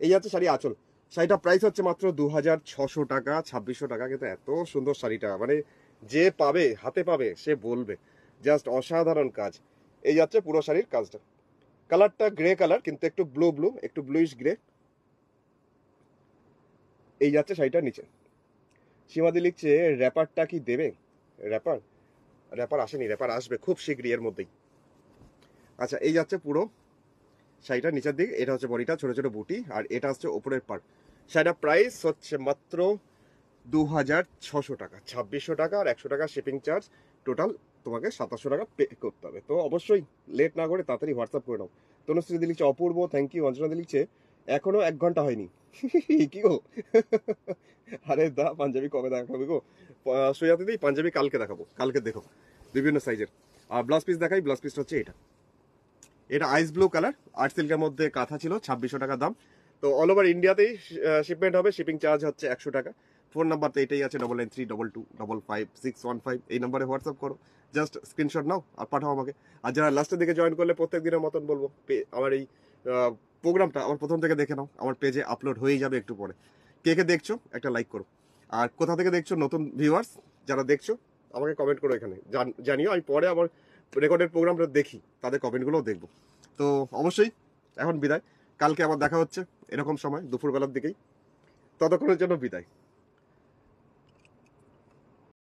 এই হচ্ছে শাড়ি আঁচল। শাড়িটা প্রাইস হচ্ছে মাত্র 2600 টাকা, 2600 টাকা। কিন্তু এত সুন্দর শাড়িটা, মানে যে পাবে হাতে পাবে সে বলবে জাস্ট অসাধারণ কাজ। এই যাচ্ছে পুরো শাড়ির কাজটা। কালারটা গ্রে কালার, কিন্তু একটু ব্লু ব্লু, একটু ব্লুইশ গ্রে। এই যাচ্ছে শাড়িটার নিচে। সীমাদি লিখছে র্যাপারটা কি দেবে? র্যাপার র্যাপার আসেনি, র্যাপার আসবে খুব শীঘ্রই এর মধ্যেই। আচ্ছা, এই যাচ্ছে পুরো শাড়িটার নিচের দিক। এটা হচ্ছে বডিটা, ছোট ছোট বুটি, আর এটা হচ্ছে ওপরের পার্ট। শাড়িটার প্রাইস হচ্ছে মাত্র 2600 টাকা, 2600 টাকা আর 100 টাকা শিপিং চার্জ। টোটাল তোমাকে 2700 টাকা পে করতে হবে। তো অবশ্যই লেট না করে তাড়াতাড়ি হোয়াটসঅ্যাপ করে নাও। তনুশ্রী লিখছে অপূর্ব, থ্যাংক ইউ। অঞ্জনা লিখছে এখনো 1 ঘন্টা হয়নি। কি গো? আরে দা, পাঞ্জাবি কবে দেখাবে গো? সুজাতা দিদি, পাঞ্জাবি কালকে দেখাবো, কালকে দেখো বিভিন্ন সাইজের। আর ব্লাউজ পিস দেখাই, ব্লাউজ পিসটা হচ্ছে এটা। এটা আইস ব্লু কালার, আর্ট সিল্কের মধ্যে কাঁথা ছিল, 2600 টাকা দাম। তো অল ওভার ইন্ডিয়াতেই শিপমেন্ট হবে, শিপিং চার্জ হচ্ছে 100 টাকা। ফোন নাম্বার তো এটাই আছে, 9932255615। এই নাম্বারে হোয়াটসঅ্যাপ করো, জাস্ট স্ক্রিনশট নাও আর পাঠাও আমাকে। আর যারা লাস্টের দিকে জয়েন করলে প্রত্যেক দিনের মতন বলবো, আমার এই প্রোগ্রামটা আমার প্রথম থেকে দেখে নাও, আমার পেজে আপলোড হয়েই যাবে একটু পরে। কে কে দেখছো একটা লাইক করো, আর কোথা থেকে দেখছো নতুন ভিউয়ার্স যারা দেখছো আমাকে কমেন্ট করো, এখানে জানিও। আমি পরে আমার রেকর্ডেড প্রোগ্রামটা দেখি, তাদের কমেন্টগুলোও দেখবো। তো অবশ্যই এখন বিদায়, কালকে আবার দেখা হচ্ছে এরকম সময় দুপুরবেলার দিকেই। ততক্ষণের জন্য বিদায়।